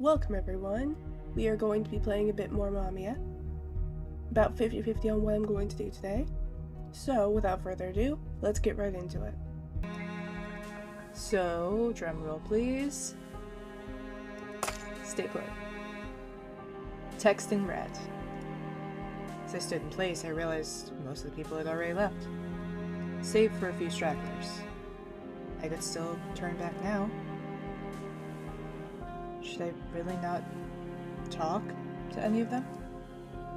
Welcome everyone. We are going to be playing a bit more MAMIYA. About 50-50 on what I'm going to do today. So, without further ado, let's get right into it. So, drum roll please. Stay put. Text in red. As I stood in place, I realized most of the people had already left. Save for a few stragglers. I could still turn back now. Should I really not talk to any of them?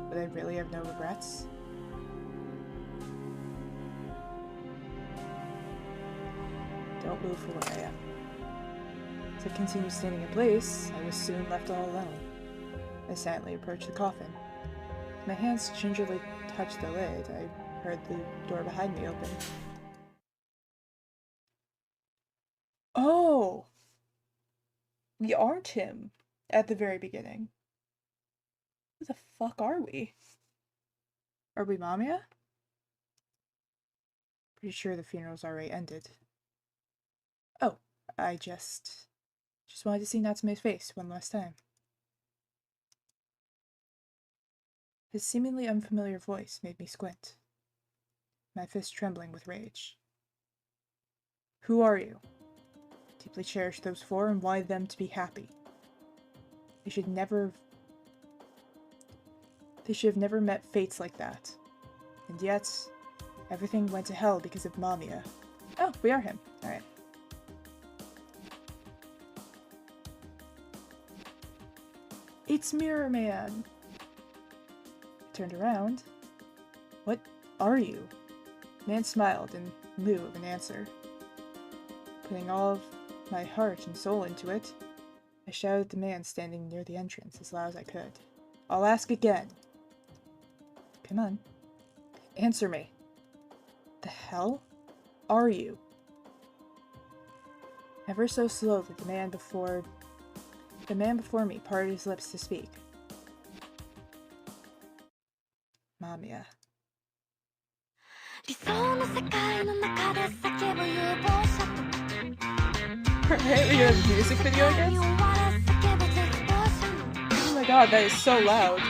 Would I really have no regrets? Don't move from where I am. As I continued standing in place, I was soon left all alone. I silently approached the coffin. As my hands gingerly touched the lid, I heard the door behind me open. Oh! We aren't him at the very beginning. Who the fuck are we? Are we MAMIYA? Pretty sure the funeral's already ended. Oh, I just wanted to see Natsume's face one last time. His seemingly unfamiliar voice made me squint, my fist trembling with rage. Who are you? Deeply cherish those four and wanted them to be happy. They should have never met fates like that. And yet, everything went to hell because of MAMIYA. Oh, we are him. Alright. It's Mirror Man! I turned around. What are you? The man smiled in lieu of an answer. Putting all of my heart and soul into it, I shouted at the man standing near the entrance as loud as I could. I'll ask again. Come on. Answer me. The hell are you? Ever so slowly, the man before me parted his lips to speak. MAMIYA. Right, we got a music video again? Oh my god, that is so loud.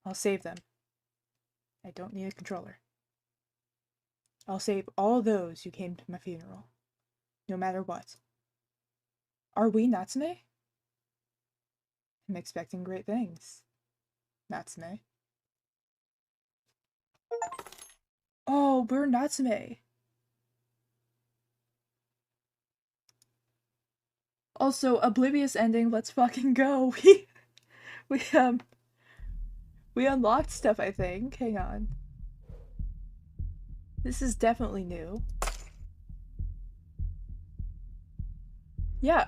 I'll save them. I don't need a controller. I'll save all those who came to my funeral, no matter what. Are we Natsume? I'm expecting great things. Natsume. Oh, we're Natsume. Also, oblivious ending, let's fucking go. We unlocked stuff, I think. Hang on. This is definitely new. Yeah,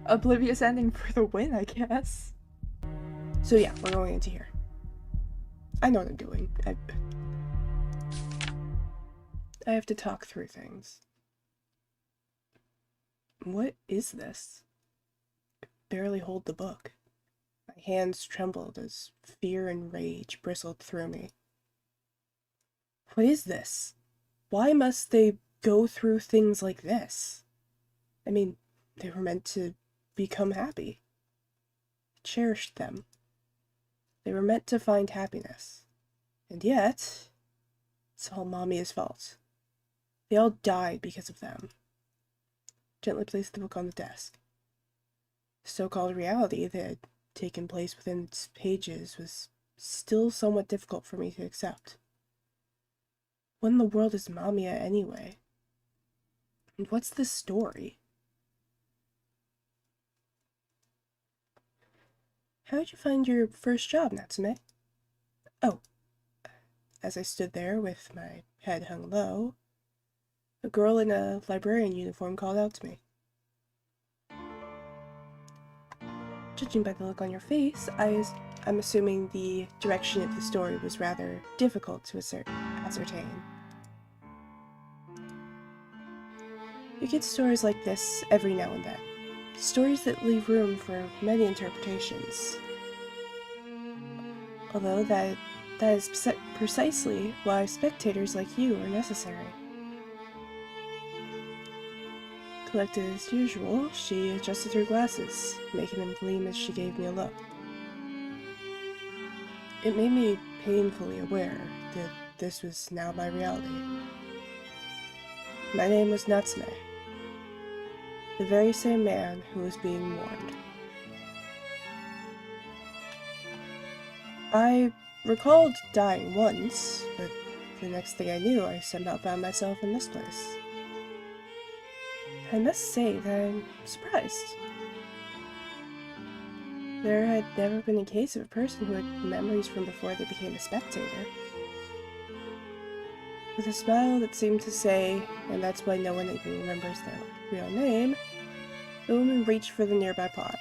oblivious ending for the win, I guess. So yeah, we're going into here. I know what I'm doing. I have to talk through things. What is this? I barely hold the book. My hands trembled as fear and rage bristled through me. What is this? Why must they go through things like this? I mean, they were meant to become happy. cherished them. They were meant to find happiness. And yet, it's all Mamiya's fault. They all died because of them. Gently placed the book on the desk. The so-called reality that had taken place within its pages was still somewhat difficult for me to accept. What in the world is Mamiya anyway? And what's this story? How did you find your first job, Natsume? Oh, as I stood there with my head hung low, a girl in a librarian uniform called out to me. Judging by the look on your face, I'm assuming the direction of the story was rather difficult to ascertain. You get stories like this every now and then. Stories that leave room for many interpretations. Although that is precisely why spectators like you are necessary. Collected as usual, she adjusted her glasses, making them gleam as she gave me a look. It made me painfully aware that this was now my reality. My name was Natsume, the very same man who was being warned. I recalled dying once, but the next thing I knew, I somehow found myself in this place. I must say that I'm surprised. There had never been a case of a person who had memories from before they became a spectator. With a smile that seemed to say, and that's why no one even remembers their real name, the woman reached for the nearby pot.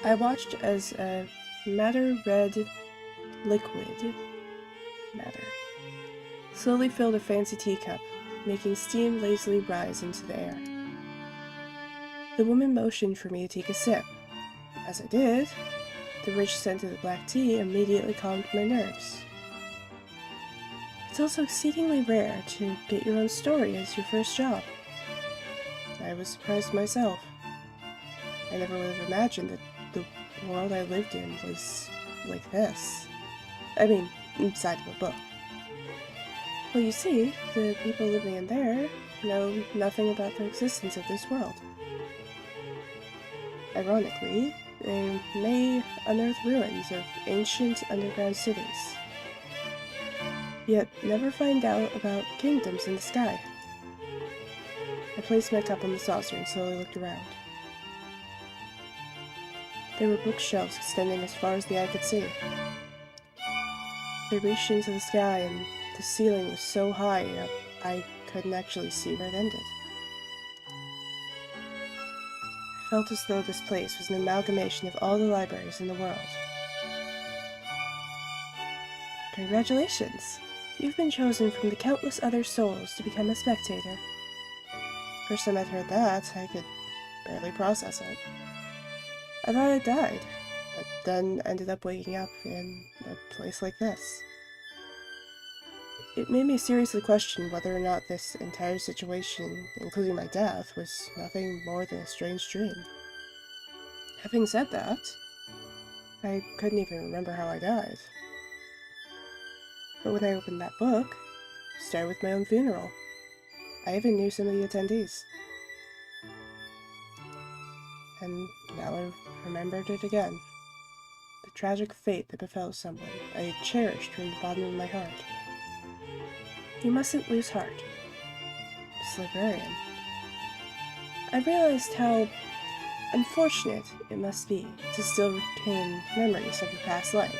I watched as a madder red liquid matter slowly filled a fancy teacup, making steam lazily rise into the air. The woman motioned for me to take a sip. As I did, the rich scent of the black tea immediately calmed my nerves. It's also exceedingly rare to get your own story as your first job. I was surprised myself. I never would have imagined that the world I lived in was like this. I mean, inside of a book. Well, you see, the people living in there know nothing about the existence of this world. Ironically, they may unearth ruins of ancient underground cities, yet never find out about kingdoms in the sky. I placed my cup on the saucer and slowly looked around. There were bookshelves extending as far as the eye could see. They reached into the sky, and the ceiling was so high up I couldn't actually see where it ended. I felt as though this place was an amalgamation of all the libraries in the world. Congratulations! You've been chosen from the countless other souls to become a spectator. First time I'd heard that, I could barely process it. I thought I died, but then ended up waking up in a place like this. It made me seriously question whether or not this entire situation, including my death, was nothing more than a strange dream. Having said that, I couldn't even remember how I died. But when I opened that book, it started with my own funeral. I even knew some of the attendees. And now I remembered it again. The tragic fate that befell someone I cherished from the bottom of my heart. You mustn't lose heart. Miss Librarian. I realized how unfortunate it must be to still retain memories of your past life.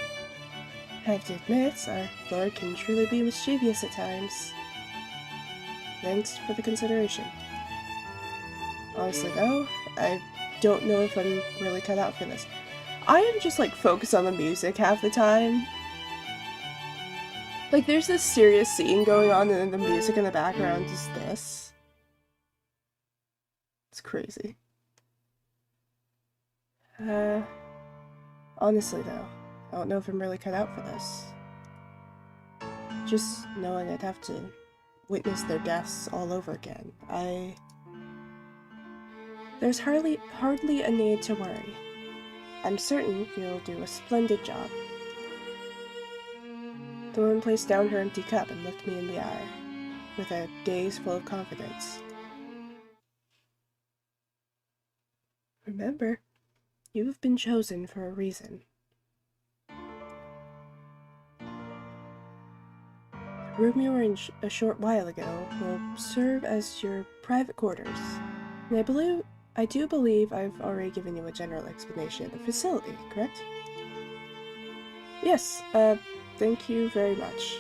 I have to admit, our Lord can truly be mischievous at times. Thanks for the consideration. Honestly though, I don't know if I'm really cut out for this. I am just like focused on the music half the time. Like there's this serious scene going on and then the music in the background is this. It's crazy. Honestly though, I don't know if I'm really cut out for this. Just knowing I'd have to witness their deaths all over again, There's hardly a need to worry. I'm certain you'll do a splendid job. The woman placed down her empty cup and looked me in the eye, with a gaze full of confidence. Remember, you have been chosen for a reason. The room you were in a short while ago will serve as your private quarters, and I do believe I've already given you a general explanation of the facility, correct? Yes, thank you very much.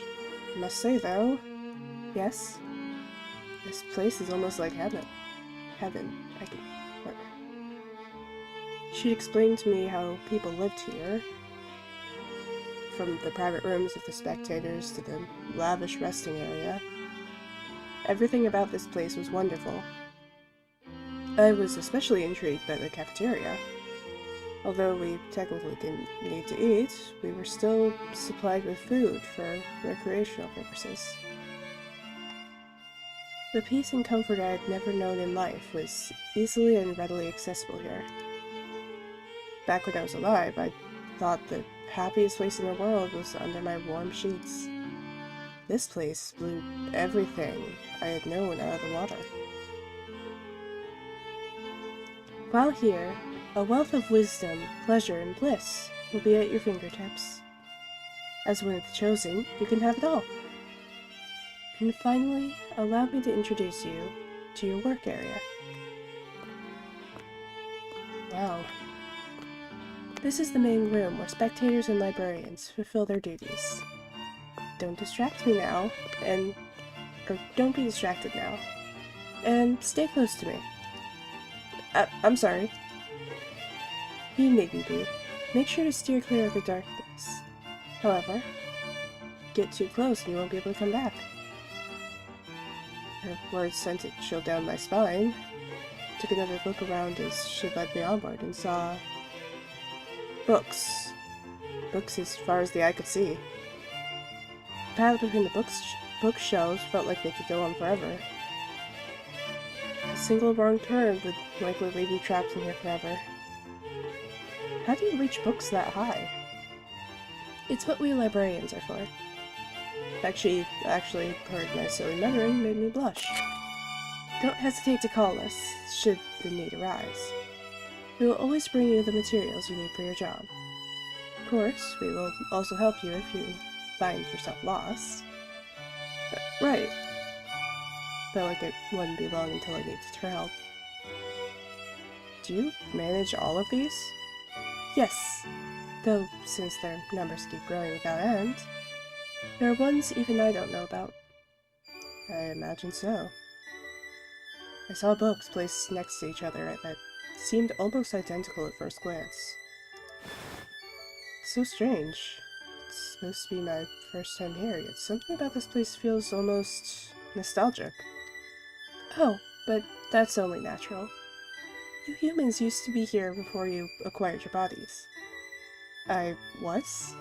I must say, though, yes, this place is almost like heaven. What? She explained to me how people lived here, from the private rooms of the spectators to the lavish resting area. Everything about this place was wonderful. I was especially intrigued by the cafeteria. Although we technically didn't need to eat, we were still supplied with food for recreational purposes. The peace and comfort I had never known in life was easily and readily accessible here. Back when I was alive, I thought the happiest place in the world was under my warm sheets. This place blew everything I had known out of the water. While here, a wealth of wisdom, pleasure, and bliss will be at your fingertips. As one of the chosen, you can have it all. And finally, allow me to introduce you to your work area. Wow. This is the main room where spectators and librarians fulfill their duties. Don't distract me now, or don't be distracted now, and stay close to me. I'm sorry. You needn't be. Make sure to steer clear of the darkness. However, get too close and you won't be able to come back. Her words sent a chill down my spine. Took another look around as she led me onward and saw books. Books as far as the eye could see. The path between the bookshelves felt like they could go on forever. A single wrong turn would likely leave you trapped in here forever. How do you reach books that high? It's what we librarians are for. Actually, heard my silly memory made me blush. Don't hesitate to call us, should the need arise. We will always bring you the materials you need for your job. Of course, we will also help you if you find yourself lost. Right. Felt like it wouldn't be long until I needed your help. Do you manage all of these? Yes, though since their numbers keep growing without end, there are ones even I don't know about. I imagine so. I saw books placed next to each other that seemed almost identical at first glance. So strange. It's supposed to be my first time here, yet something about this place feels almost nostalgic. Oh, but that's only natural. You humans used to be here before you acquired your bodies. I was?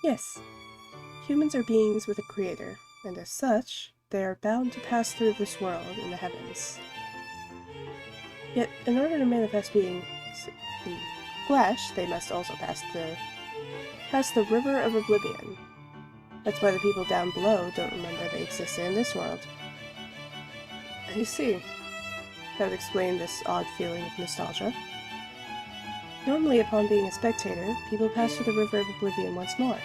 Yes. Humans are beings with a creator, and as such, they are bound to pass through this world in the heavens. Yet, in order to manifest beings in flesh, they must also pass the river of oblivion. That's why the people down below don't remember they existed in this world. I see. That would explain this odd feeling of nostalgia. Normally, upon being a spectator, people pass through the river of oblivion once more.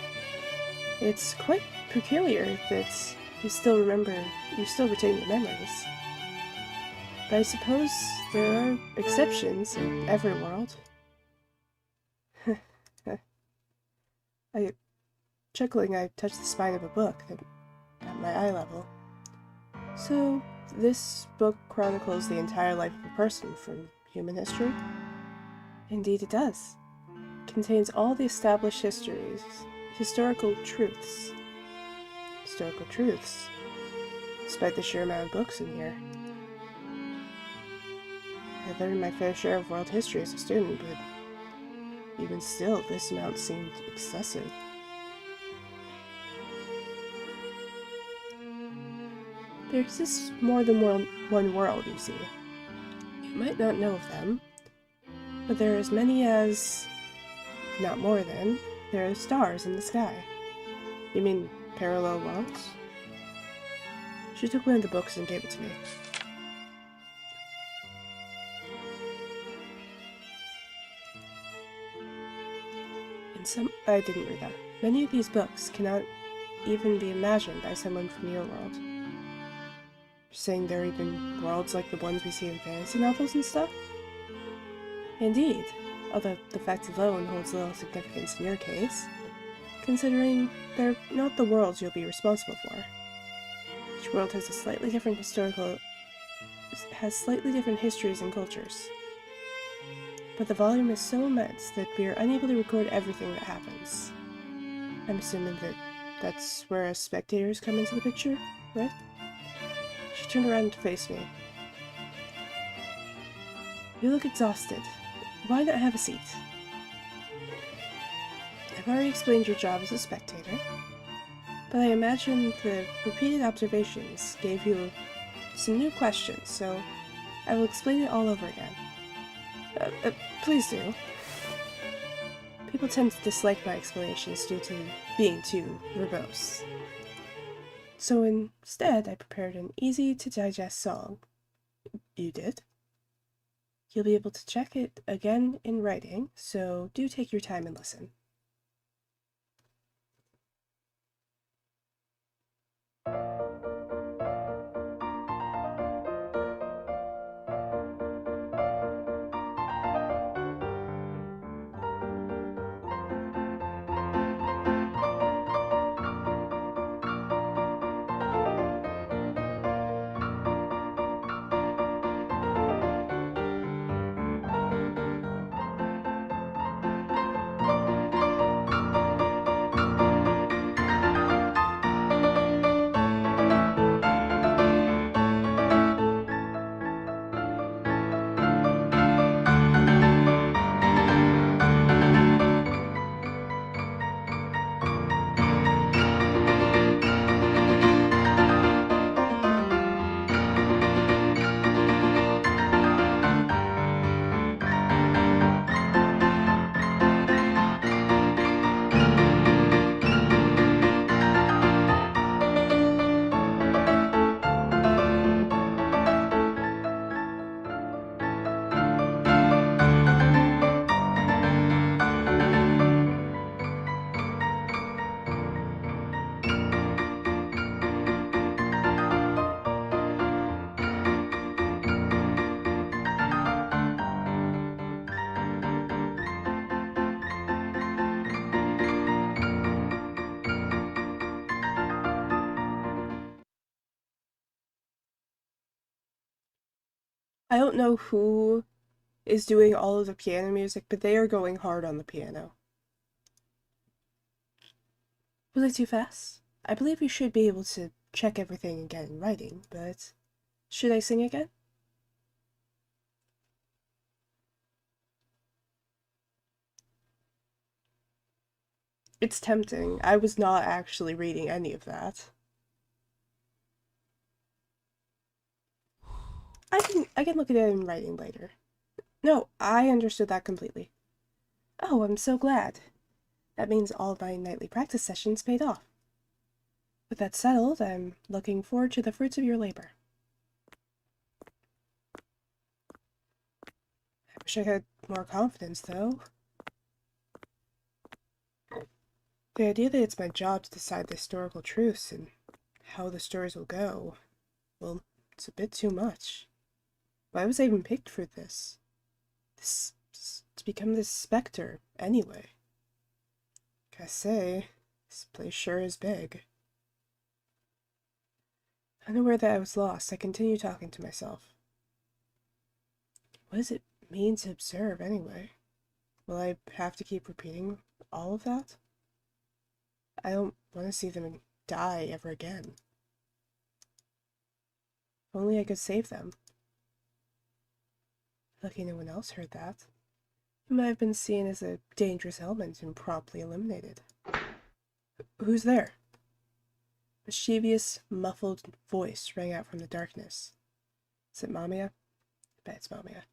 It's quite peculiar that you still retain your memories. But I suppose there are exceptions in every world. Chuckling, I touched the spine of a book at my eye level. So, this book chronicles the entire life of a person from human history? Indeed it does. It contains all the established historical truths. Historical truths, despite the sheer amount of books in here. I learned my fair share of world history as a student, but even still, this amount seemed excessive. There exists more than one world, you see. You might not know of them, but there are as many as not more than, there are stars in the sky. You mean parallel worlds? She took one of the books and gave it to me. I didn't read that. Many of these books cannot even be imagined by someone from your world. You're saying there are even worlds like the ones we see in fantasy novels and stuff? Indeed, although the fact alone holds little significance in your case, considering they're not the worlds you'll be responsible for. Each world has slightly different histories and cultures. But the volume is so immense that we are unable to record everything that happens. I'm assuming that's where us spectators come into the picture, right? She turned around to face me. You look exhausted. Why not have a seat? I've already explained your job as a spectator, but I imagine the repeated observations gave you some new questions, so I will explain it all over again. Please do. People tend to dislike my explanations due to being too verbose. So instead, I prepared an easy-to-digest song. You did? You'll be able to check it again in writing, so do take your time and listen. I don't know who is doing all of the piano music, but they are going hard on the piano. Was it too fast? I believe you should be able to check everything again in writing, but should I sing again? It's tempting. I was not actually reading any of that. I can look at it in writing later. No, I understood that completely. Oh, I'm so glad. That means all of my nightly practice sessions paid off. With that settled, I'm looking forward to the fruits of your labor. I wish I had more confidence, though. The idea that it's my job to decide the historical truths and how the stories will go, well, it's a bit too much. Why was I even picked for this? To become this specter, anyway. Gotta say, this place sure is big. Unaware that I was lost, I continued talking to myself. What does it mean to observe, anyway? Will I have to keep repeating all of that? I don't want to see them die ever again. If only I could save them. Lucky no one else heard that. It might have been seen as a dangerous element and promptly eliminated. Who's there? A mischievous, muffled voice rang out from the darkness. Is it MAMIYA? I bet it's MAMIYA.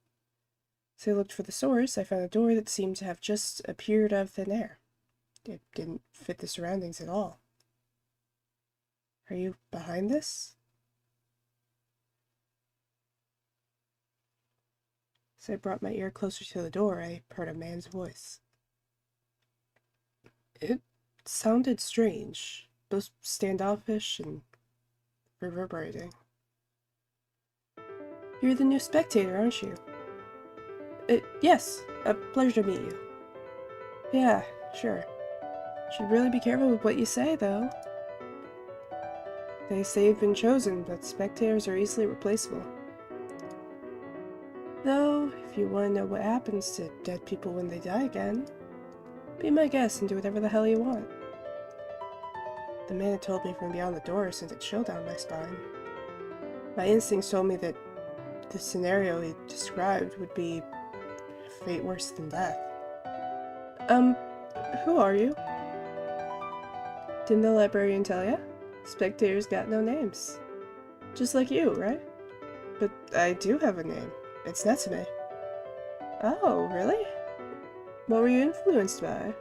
As I looked for the source, I found a door that seemed to have just appeared out of thin air. It didn't fit the surroundings at all. Are you behind this? As I brought my ear closer to the door, I heard a man's voice. It sounded strange, both standoffish and reverberating. You're the new spectator, aren't you? Yes, a pleasure to meet you. Yeah, sure. Should really be careful with what you say, though. They say you've been chosen, but spectators are easily replaceable. Though, if you want to know what happens to dead people when they die again, be my guest and do whatever the hell you want. The man had told me from beyond the door sent a chill down my spine. My instincts told me that the scenario he described would be a fate worse than death. Who are you? Didn't the librarian tell ya? Spectators got no names. Just like you, right? But I do have a name. It's Natsume. Oh, really? What were you influenced by?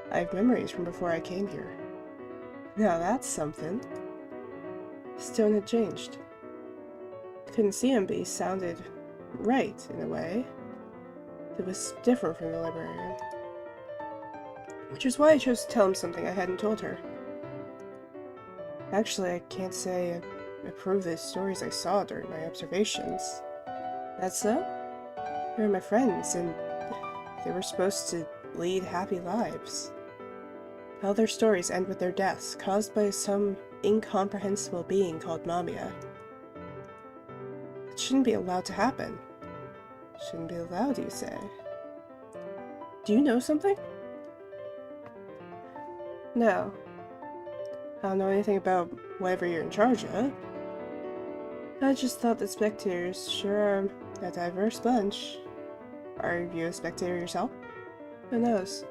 I have memories from before I came here. Now that's something. His tone had changed. Couldn't see him, but he sounded right, in a way. That was different from the librarian. Which is why I chose to tell him something I hadn't told her. Actually, I can't say I approve the stories I saw during my observations. That's so? They were my friends, and they were supposed to lead happy lives. All their stories end with their deaths, caused by some incomprehensible being called MAMIYA. It shouldn't be allowed to happen. Shouldn't be allowed, you say? Do you know something? No. I don't know anything about whatever you're in charge of. I just thought that spectators sure are a diverse bunch. Are you a spectator yourself? Who knows?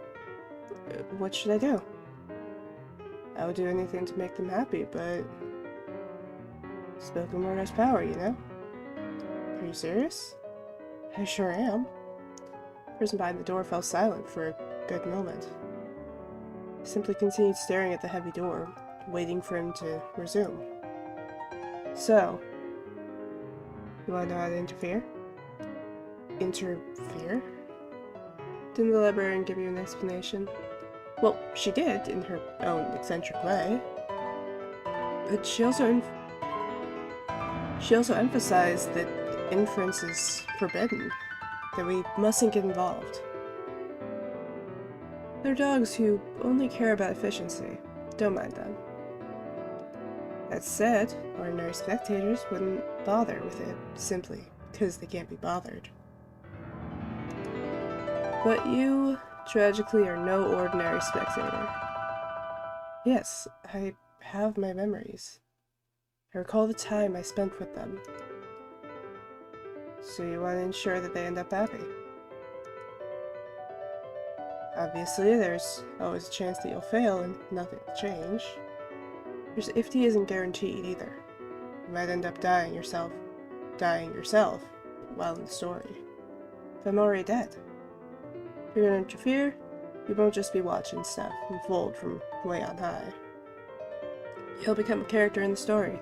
What should I do? I would do anything to make them happy, but spoken word has power, you know? Are you serious? I sure am. The person behind the door fell silent for a good moment. I simply continued staring at the heavy door, waiting for him to resume. So, you want to know how to interfere? Interfere? Didn't the librarian give you an explanation? Well, she did, in her own eccentric way. But she also emphasized that inference is forbidden, that we mustn't get involved. They're dogs who only care about efficiency. Don't mind them. That said, ordinary spectators wouldn't bother with it, simply because they can't be bothered. But you, tragically, are no ordinary spectator. Yes, I have my memories. I recall the time I spent with them. So you want to ensure that they end up happy? Obviously, there's always a chance that you'll fail and nothing will change. Your safety isn't guaranteed either. You might end up dying yourself while in the story. If I'm already dead. If you're gonna interfere, you won't just be watching stuff unfold from way on high. You'll become a character in the story.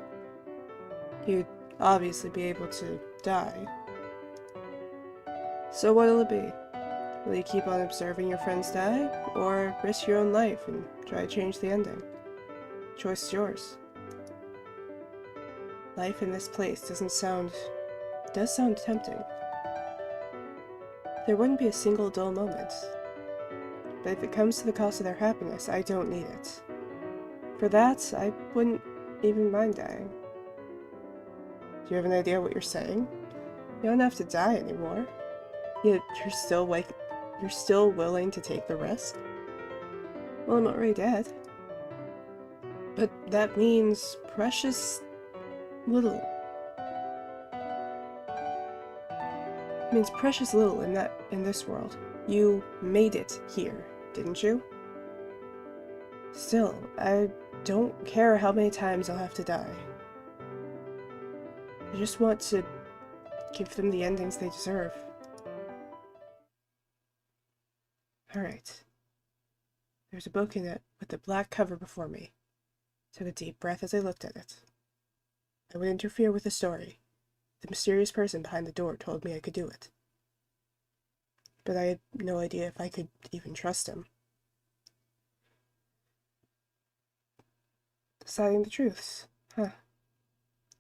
You'd obviously be able to die. So what'll it be? Will you keep on observing your friends die, or risk your own life and try to change the ending? The choice is yours. Life in this place does sound tempting. There wouldn't be a single dull moment. But if it comes to the cost of their happiness, I don't need it. For that, I wouldn't even mind dying. Do you have an idea what you're saying? You don't have to die anymore. Yet you're still willing to take the risk? Well, I'm already dead. But that means precious little. It means precious little in this world. You made it here, didn't you? Still, I don't care how many times I'll have to die. I just want to give them the endings they deserve. Alright. There's a book in it with a black cover before me. Took a deep breath as I looked at it. I would interfere with the story. The mysterious person behind the door told me I could do it. But I had no idea if I could even trust him. Deciding the truths. Huh.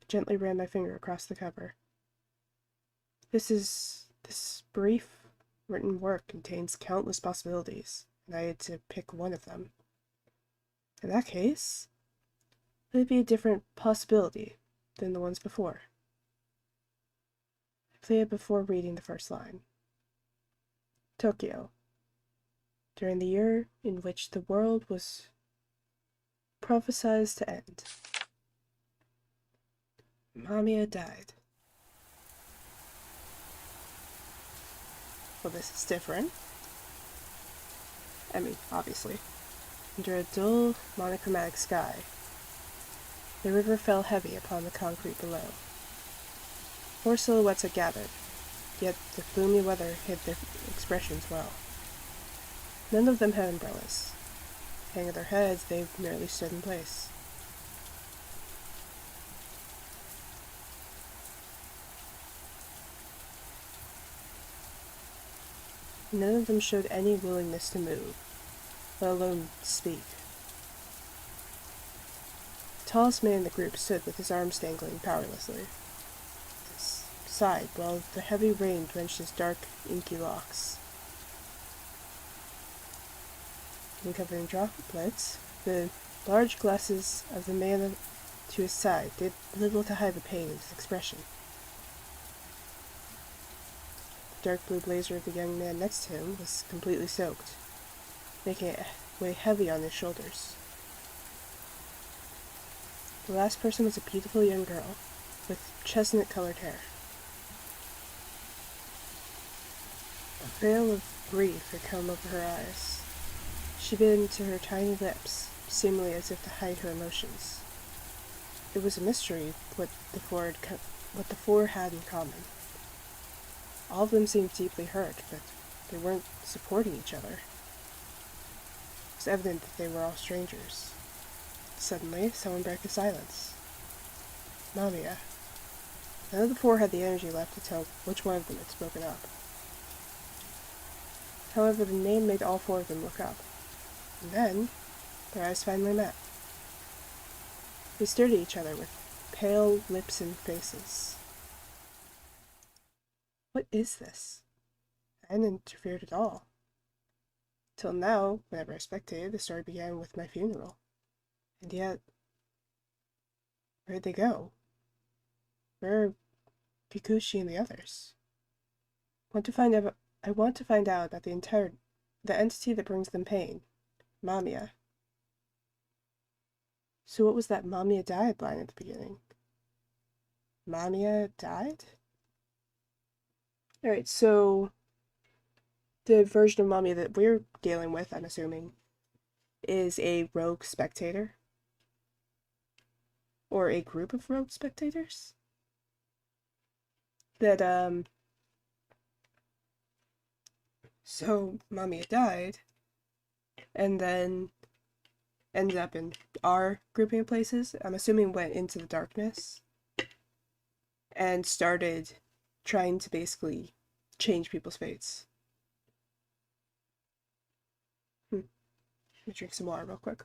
I gently ran my finger across the cover. This brief written work contains countless possibilities, and I had to pick one of them. In that case, it would be a different possibility than the ones before. I played it before reading the first line. Tokyo. During the year in which the world was prophesied to end. MAMIYA died. Well, this is different. I mean, obviously. Under a dull, monochromatic sky, the river fell heavy upon the concrete below. 4 silhouettes had gathered, yet the gloomy weather hid their expressions well. None of them had umbrellas. Hanging their heads, they merely stood in place. None of them showed any willingness to move, let alone speak. The tallest man in the group stood with his arms dangling powerlessly. He sighed while the heavy rain drenched his dark, inky locks. And covered in droplets, the large glasses of the man to his side did little to hide the pain in his expression. The dark blue blazer of the young man next to him was completely soaked, making it weigh heavy on his shoulders. The last person was a beautiful young girl, with chestnut-colored hair. A veil of grief had come over her eyes. She bit into her tiny lips, seemingly as if to hide her emotions. It was a mystery what the four had in common. All of them seemed deeply hurt, but they weren't supporting each other. It was evident that they were all strangers. Suddenly, someone broke the silence. MAMIYA. None of the 4 had the energy left to tell which one of them had spoken up. However, the name made all 4 of them look up. And then, their eyes finally met. They stared at each other with pale lips and faces. What is this? I hadn't interfered at all. Till now, whenever I spectated, the story began with my funeral. And yet, where'd they go? Where are Kikuchi and the others? I want to find out about the entity that brings them pain. MAMIYA. So what was that MAMIYA died line at the beginning? MAMIYA died? Alright, so the version of MAMIYA that we're dealing with, I'm assuming, is a rogue spectator. Or a group of rogue spectators. That, so MAMIYA died, and then ended up in our grouping of places. I'm assuming went into the darkness and started trying to basically change people's fates. Let me drink some water real quick.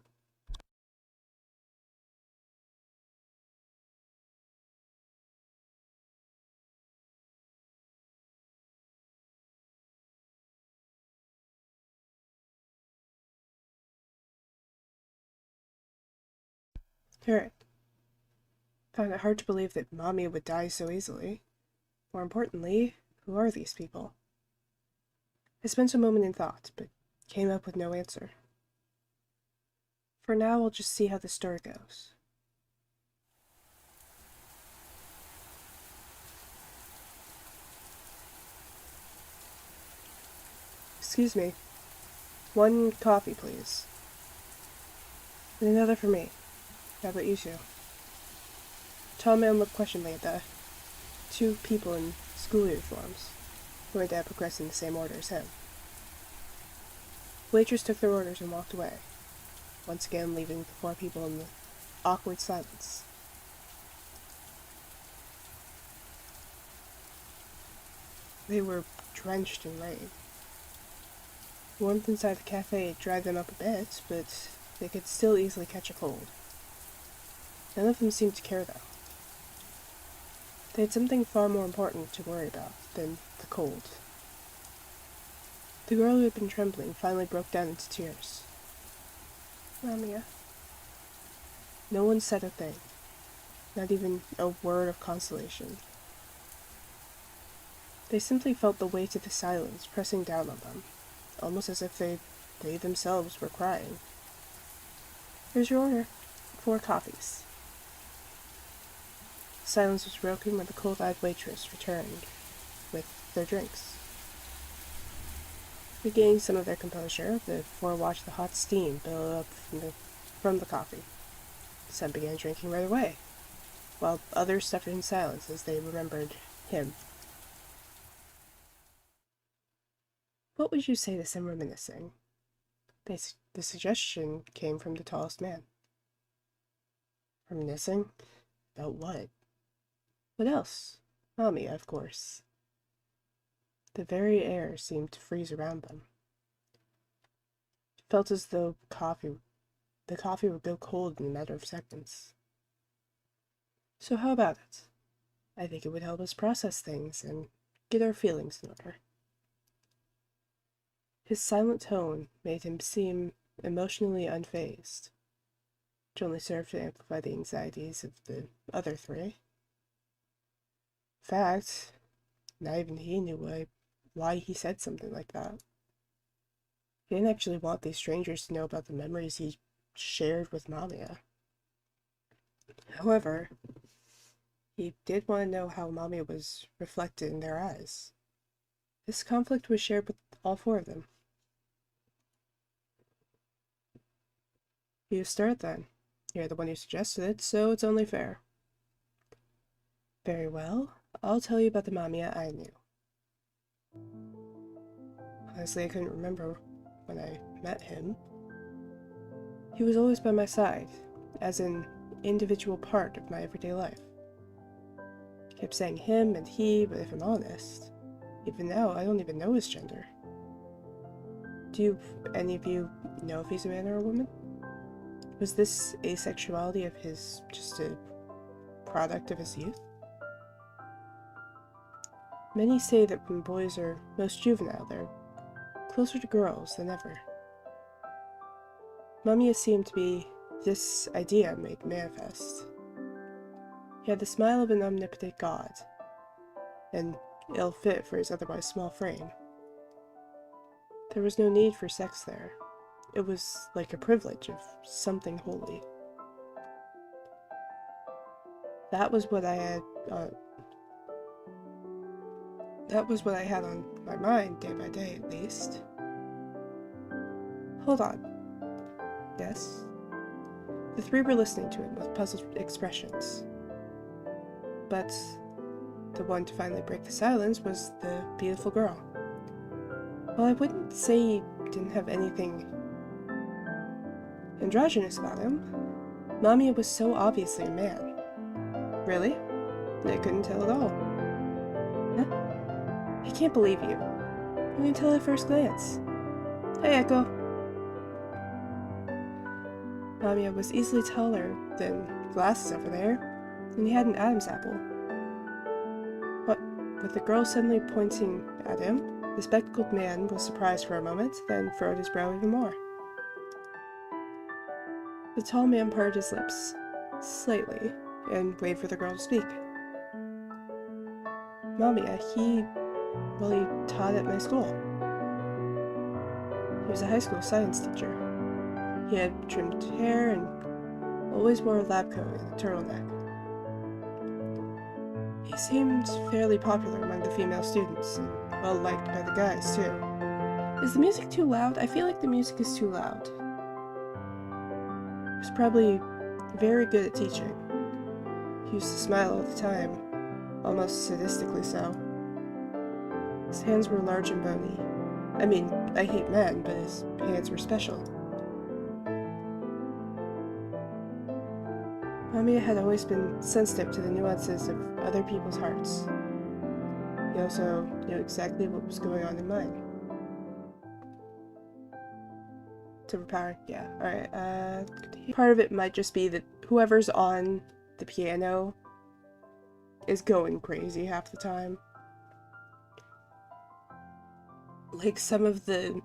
Alright. Found it hard to believe that MAMIYA would die so easily. More importantly, who are these people? I spent a moment in thought, but came up with no answer. For now, I'll just see how the story goes. Excuse me. 1 coffee, please. And another for me. How about you 2? Tall man looked questioningly at the 2 people in school uniforms, who had to progress in the same order as him. waitress took their orders and walked away, once again leaving the four people in the awkward silence. They were drenched in rain. Warmth inside the cafe dried them up a bit, but they could still easily catch a cold. None of them seemed to care, though. They had something far more important to worry about than the cold. The girl who had been trembling finally broke down into tears. "Mamiya." No one said a thing, not even a word of consolation. They simply felt the weight of the silence pressing down on them, almost as if they themselves were crying. "Here's your order. 4 coffees." Silence was broken when the cold-eyed waitress returned with their drinks. Regaining some of their composure, the 4 watched the hot steam build up from the coffee. Some began drinking right away, while others suffered in silence as they remembered him. "What would you say to some reminiscing?" The suggestion came from the tallest man. "Reminiscing? About what?" "What else? Mamiya, of course." The very air seemed to freeze around them. It felt as though the coffee would go cold in a matter of seconds. "So how about it? I think it would help us process things and get our feelings in order." His silent tone made him seem emotionally unfazed, which only served to amplify the anxieties of the other 3. In fact, not even he knew why he said something like that. He didn't actually want these strangers to know about the memories he shared with Mamiya. However, he did want to know how Mamiya was reflected in their eyes. This conflict was shared with all 4 of them. "You start then. You're the one who suggested it, so it's only fair." "Very well. I'll tell you about the Mamiya I knew." Honestly, I couldn't remember when I met him. He was always by my side, as an individual part of my everyday life. I kept saying him and he, but if I'm honest, even now I don't even know his gender. Do any of you know if he's a man or a woman? Was this asexuality of his just a product of his youth? Many say that when boys are most juvenile, they're closer to girls than ever. Mamiya seemed to be this idea made manifest. He had the smile of an omnipotent god, an ill fit for his otherwise small frame. There was no need for sex there. It was like a privilege of something holy. That was what I had on my mind day by day, at least. "Hold on." "Yes?" The 3 were listening to him with puzzled expressions. But the one to finally break the silence was the beautiful girl. While I wouldn't say he didn't have anything androgynous about him, Mamiya was so obviously a man. "Really?" I couldn't tell at all. "Huh? I can't believe you. You can tell at first glance." "Hey, Echo." Mamiya was easily taller than glasses over there, and he had an Adam's apple. What, with the girl suddenly pointing at him, the spectacled man was surprised for a moment, then furrowed his brow even more. The tall man parted his lips slightly and waited for the girl to speak. "Mamiya, he taught at my school. He was a high school science teacher. He had trimmed hair and always wore a lab coat and a turtleneck. He seemed fairly popular among the female students, and well-liked by the guys, too. Is the music too loud? I feel like the music is too loud. He was probably very good at teaching. He used to smile all the time, almost sadistically so. His hands were large and bony, I mean, I hate men, but his hands were special. Mamiya had always been sensitive to the nuances of other people's hearts. He also knew exactly what was going on in mine. Superpower? Yeah, alright, part of it might just be that whoever's on the piano is going crazy half the time. Like, some of the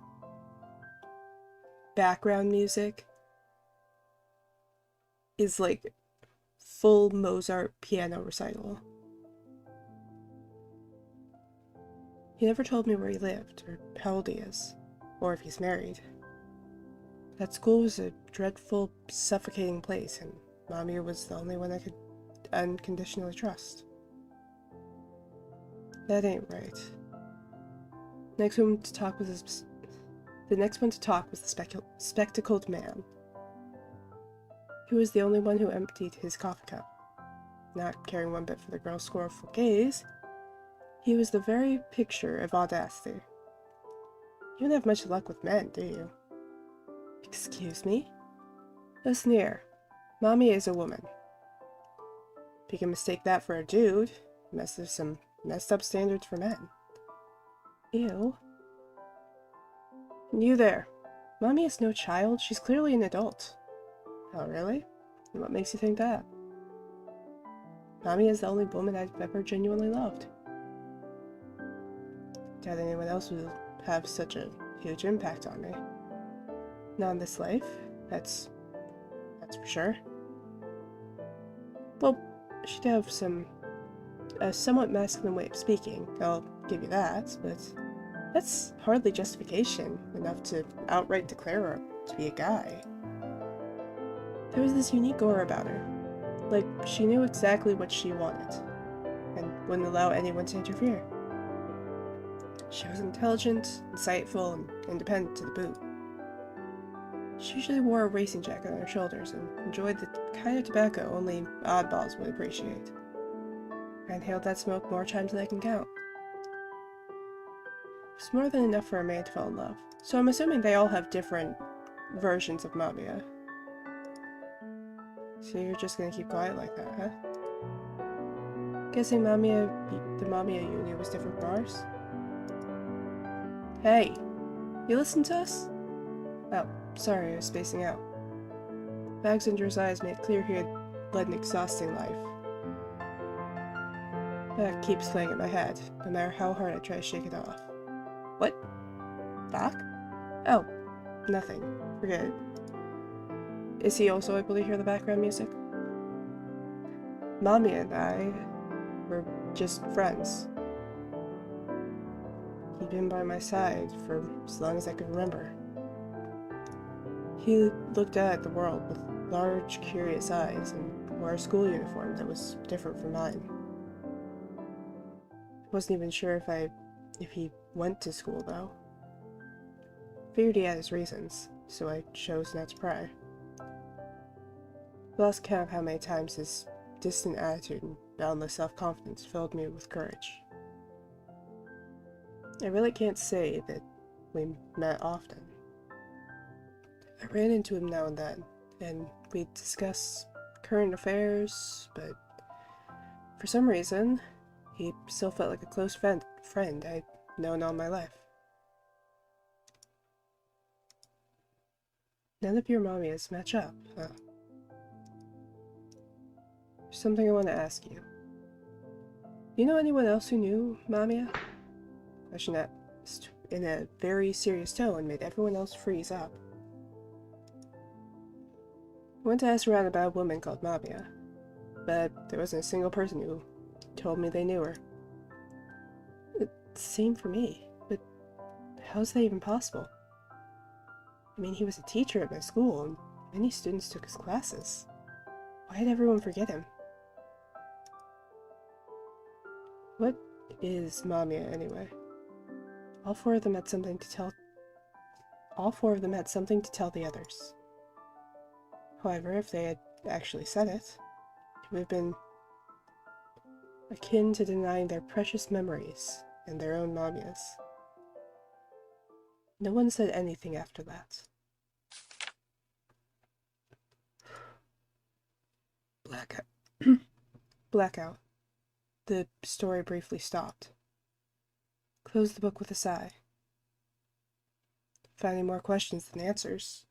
background music is like full Mozart piano recital. He never told me where he lived, or how old he is, or if he's married. That school was a dreadful, suffocating place, and Mamiya was the only one I could unconditionally trust. That ain't right. The next one to talk was the spectacled man. He was the only one who emptied his coffee cup. Not caring one bit for the girl's scornful gaze, he was the very picture of audacity. You don't have much luck with men, do you? Excuse me? Listen here. Mamiya is a woman. If you can mistake that for a dude, you must have some messed up standards for men. Ew. And you there. Mamiya's no child, she's clearly an adult. Oh, really? And what makes you think that? Mamiya is the only woman I've ever genuinely loved. Doubt anyone else will have such a huge impact on me. Not in this life, that's for sure. Well, she'd have a somewhat masculine way of speaking, I'll give you that, but that's hardly justification enough to outright declare her to be a guy. There was this unique aura about her. Like, she knew exactly what she wanted, and wouldn't allow anyone to interfere. She was intelligent, insightful, and independent to the boot. She usually wore a racing jacket on her shoulders and enjoyed the kind of tobacco only oddballs would appreciate. I inhaled that smoke more times than I can count. It's more than enough for a man to fall in love, so I'm assuming they all have different versions of Mamiya. So you're just gonna keep quiet like that, huh? Guessing the Mamiya you knew was different from ours? Hey! You listen to us? Oh, sorry, I was spacing out. Bags under his eyes made it clear he had led an exhausting life. That keeps playing in my head, no matter how hard I try to shake it off. What? Bach? Oh, nothing. Forget it. Is he also able to hear the background music? Mamiya and I were just friends. He'd been by my side for as long as I could remember. He looked out at the world with large, curious eyes and wore a school uniform that was different from mine. I wasn't even sure if he went to school, though. Figured he had his reasons, so I chose not to pry. I lost count of how many times his distant attitude and boundless self-confidence filled me with courage. I really can't say that we met often. I ran into him now and then, and we'd discuss current affairs, but for some reason, he still felt like a close friend I'd known all my life. None of your Mamiyas match up, huh? There's something I want to ask you. You know anyone else who knew Mamiya? Question asked in a very serious tone made everyone else freeze up. I went to ask around about a woman called Mamiya, but there wasn't a single person who told me they knew her. Same for me, but how's that even possible? I mean, he was a teacher at my school, and many students took his classes. Why did everyone forget him? What is Mamiya, anyway? All four of them had something to tell the others. However, if they had actually said it, it would have been akin to denying their precious memories and their own Mamiyas. No one said anything after that. Blackout. Blackout. The story briefly stopped. Closed the book with a sigh. Finding more questions than answers.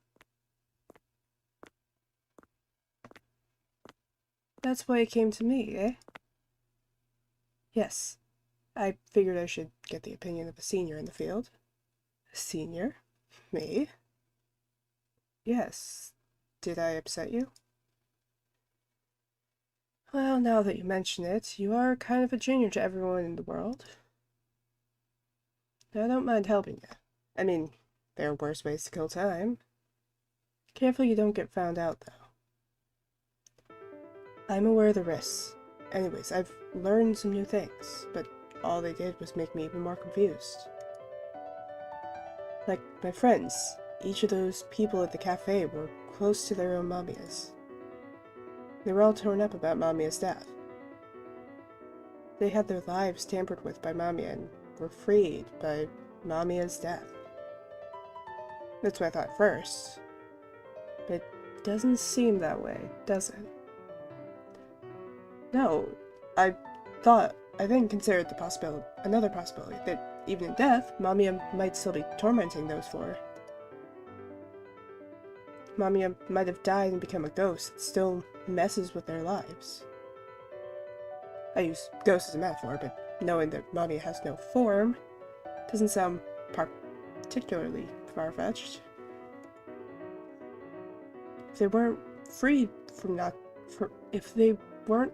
That's why it came to me, eh? Yes. I figured I should get the opinion of a senior in the field. A senior? Me? Yes. Did I upset you? Well, now that you mention it, you are kind of a junior to everyone in the world. I don't mind helping you. I mean, there are worse ways to kill time. Careful you don't get found out, though. I'm aware of the risks. Anyways, I've learned some new things, but all they did was make me even more confused. Like my friends, each of those people at the cafe were close to their own MAMIYAs. They were all torn up about MAMIYA's death. They had their lives tampered with by MAMIYA and were freed by MAMIYA's death. That's what I thought first. But it doesn't seem that way, does it? No, I then considered another possibility, that even in death, MAMIYA might still be tormenting those four. MAMIYA might have died and become a ghost that still messes with their lives. I use ghost as a metaphor, but knowing that MAMIYA has no form doesn't sound particularly far-fetched. If they weren't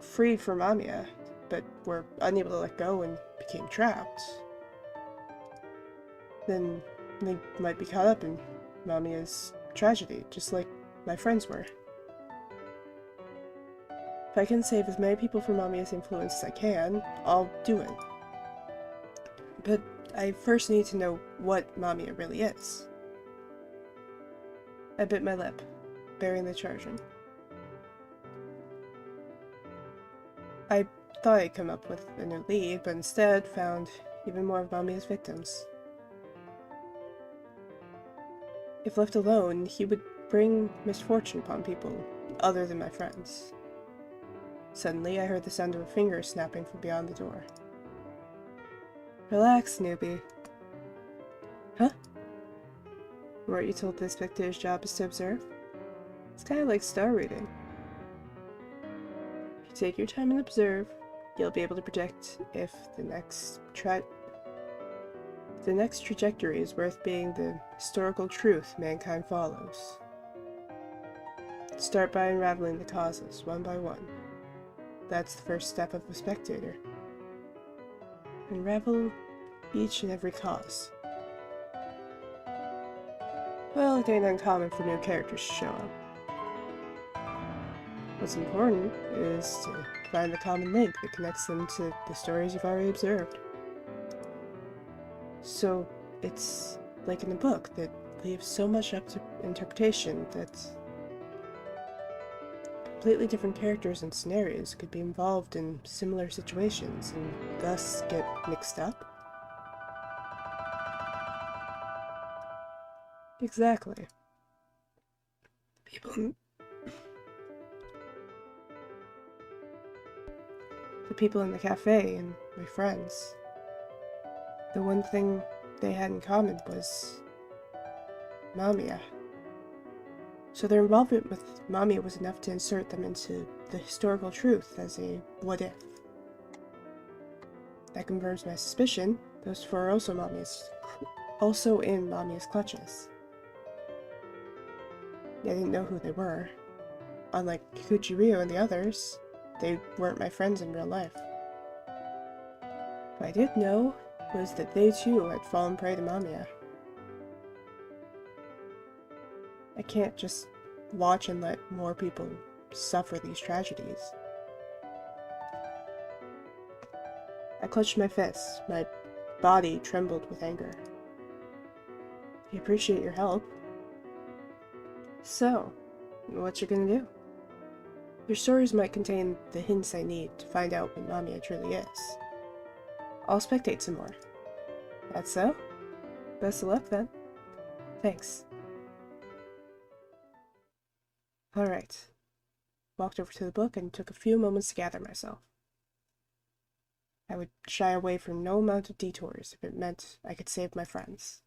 freed from MAMIYA, but were unable to let go and became trapped, then they might be caught up in MAMIYA's tragedy, just like my friends were. If I can save as many people from MAMIYA's influence as I can, I'll do it. But I first need to know what MAMIYA really is. I bit my lip, bearing the charging. I thought I'd come up with a new lead, but instead found even more of MAMIYA's victims. If left alone, he would bring misfortune upon people other than my friends. Suddenly, I heard the sound of a finger snapping from beyond the door. Relax, newbie. Huh? Weren't you told the spectator's job is to observe? It's kind of like star reading. If you take your time and observe, you'll be able to predict if the next trajectory is worth being the historical truth mankind follows. Start by unraveling the causes, one by one. That's the first step of a spectator. Unravel each and every cause. Well, it ain't uncommon for new characters to show up. What's important is to find the common link that connects them to the stories you've already observed. So, it's like in a book that leaves so much up to interpretation that completely different characters and scenarios could be involved in similar situations and thus get mixed up? Exactly. The people in the cafe and my friends. The one thing they had in common was MAMIYA. So their involvement with MAMIYA was enough to insert them into the historical truth as a what-if. That confirms my suspicion. Those four are also in MAMIYA's clutches. I didn't know who they were. Unlike Kikuchi-ryo and the others, they weren't my friends in real life. What I did know was that they too had fallen prey to MAMIYA. I can't just watch and let more people suffer these tragedies. I clutched my fists. My body trembled with anger. I appreciate your help. So, what you gonna do? Your stories might contain the hints I need to find out what MAMIYA truly is. I'll spectate some more. That's so? Best of luck then. Thanks. Alright. Walked over to the book and took a few moments to gather myself. I would shy away from no amount of detours if it meant I could save my friends.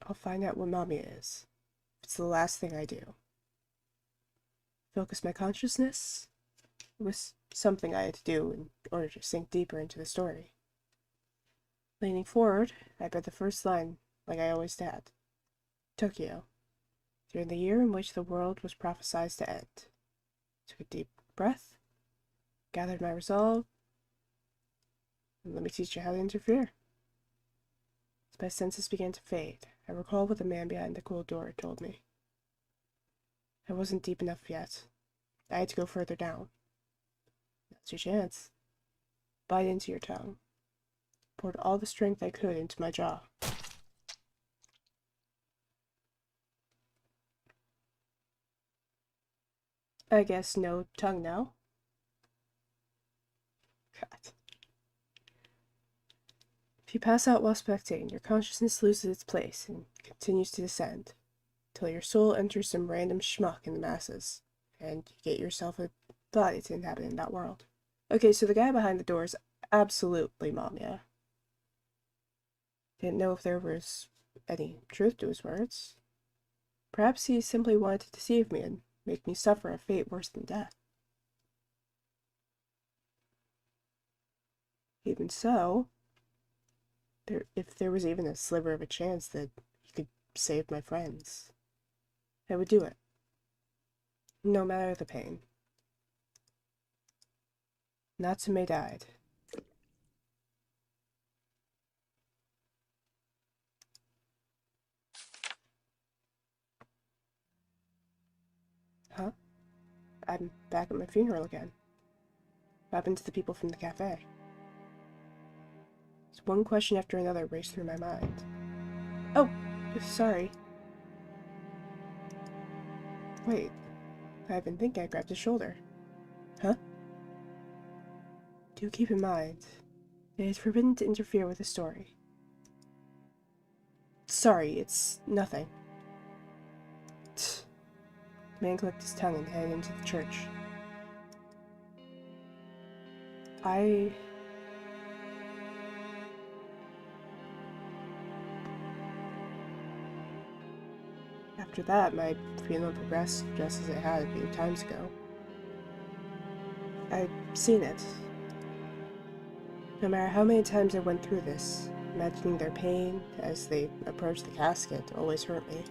I'll find out what MAMIYA is. It's the last thing I do. Focus my consciousness was something I had to do in order to sink deeper into the story. Leaning forward, I read the first line like I always had. Tokyo. During the year in which the world was prophesied to end. Took a deep breath, gathered my resolve, and let me teach you how to interfere. As my senses began to fade, I recall what the man behind the cool door had told me. I wasn't deep enough yet. I had to go further down. That's your chance. Bite into your tongue. Poured all the strength I could into my jaw. I guess no tongue now? God. If you pass out while spectating, your consciousness loses its place and continues to descend, till your soul enters some random schmuck in the masses, and you get yourself a body to inhabit in that world. Okay, so the guy behind the door is absolutely MAMIYA. Didn't know if there was any truth to his words. Perhaps he simply wanted to deceive me and make me suffer a fate worse than death. Even so, if there was even a sliver of a chance that he could save my friends, I would do it. No matter the pain. Natsume died. Huh? I'm back at my funeral again. What happened to the people from the cafe? So one question after another raced through my mind. Oh, sorry. Wait, I've been thinking I grabbed his shoulder. Huh? Do keep in mind, it is forbidden to interfere with the story. Sorry, it's nothing. The man clicked his tongue and headed into the church. After that, my funeral progressed just as it had a few times ago. I'd seen it. No matter how many times I went through this, imagining their pain as they approached the casket always hurt me.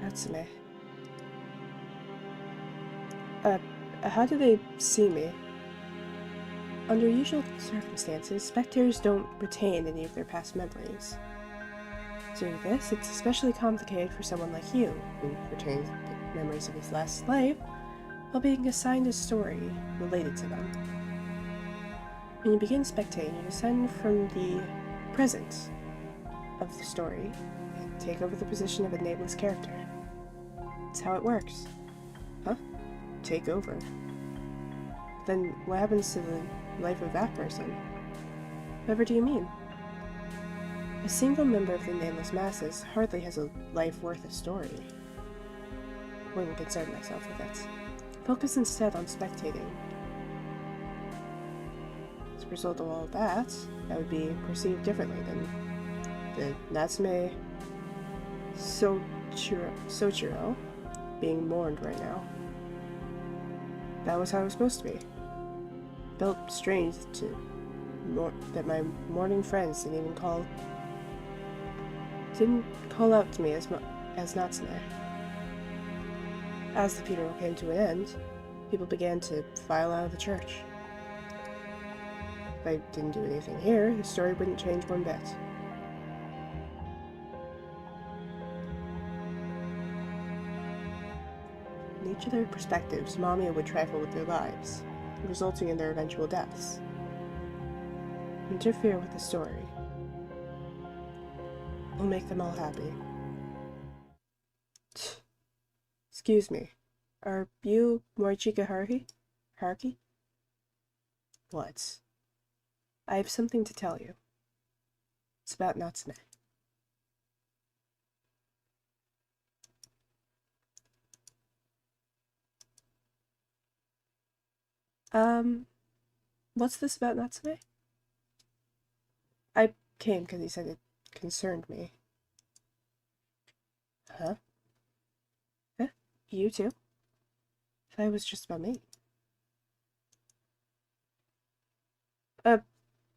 Natsume. How do they see me? Under usual circumstances, spectators don't retain any of their past memories. Doing this, it's especially complicated for someone like you, who retains the memories of his last life, while being assigned a story related to them. When you begin spectating, you descend from the present of the story and take over the position of a nameless character. That's how it works. Huh? Take over? Then what happens to the life of that person? Whatever do you mean? A single member of the nameless masses hardly has a life worth a story. I wouldn't concern myself with it. Focus instead on spectating. As a result of all of that, I would be perceived differently than the Natsume Soichiro being mourned right now. That was how it was supposed to be. Felt strange that my mourning friends didn't call out to me as Natsume. As the funeral came to an end, people began to file out of the church. If I didn't do anything here, the story wouldn't change one bit. In each of their perspectives, MAMIYA would trifle with their lives, resulting in their eventual deaths. Interfere with the story. We'll make them all happy. Excuse me. Are you Morichika Haruhi? What? I have something to tell you. It's about Natsume. What's this about Natsume? I came because he said it concerned me. Huh? Huh? You too? I thought it was just about me.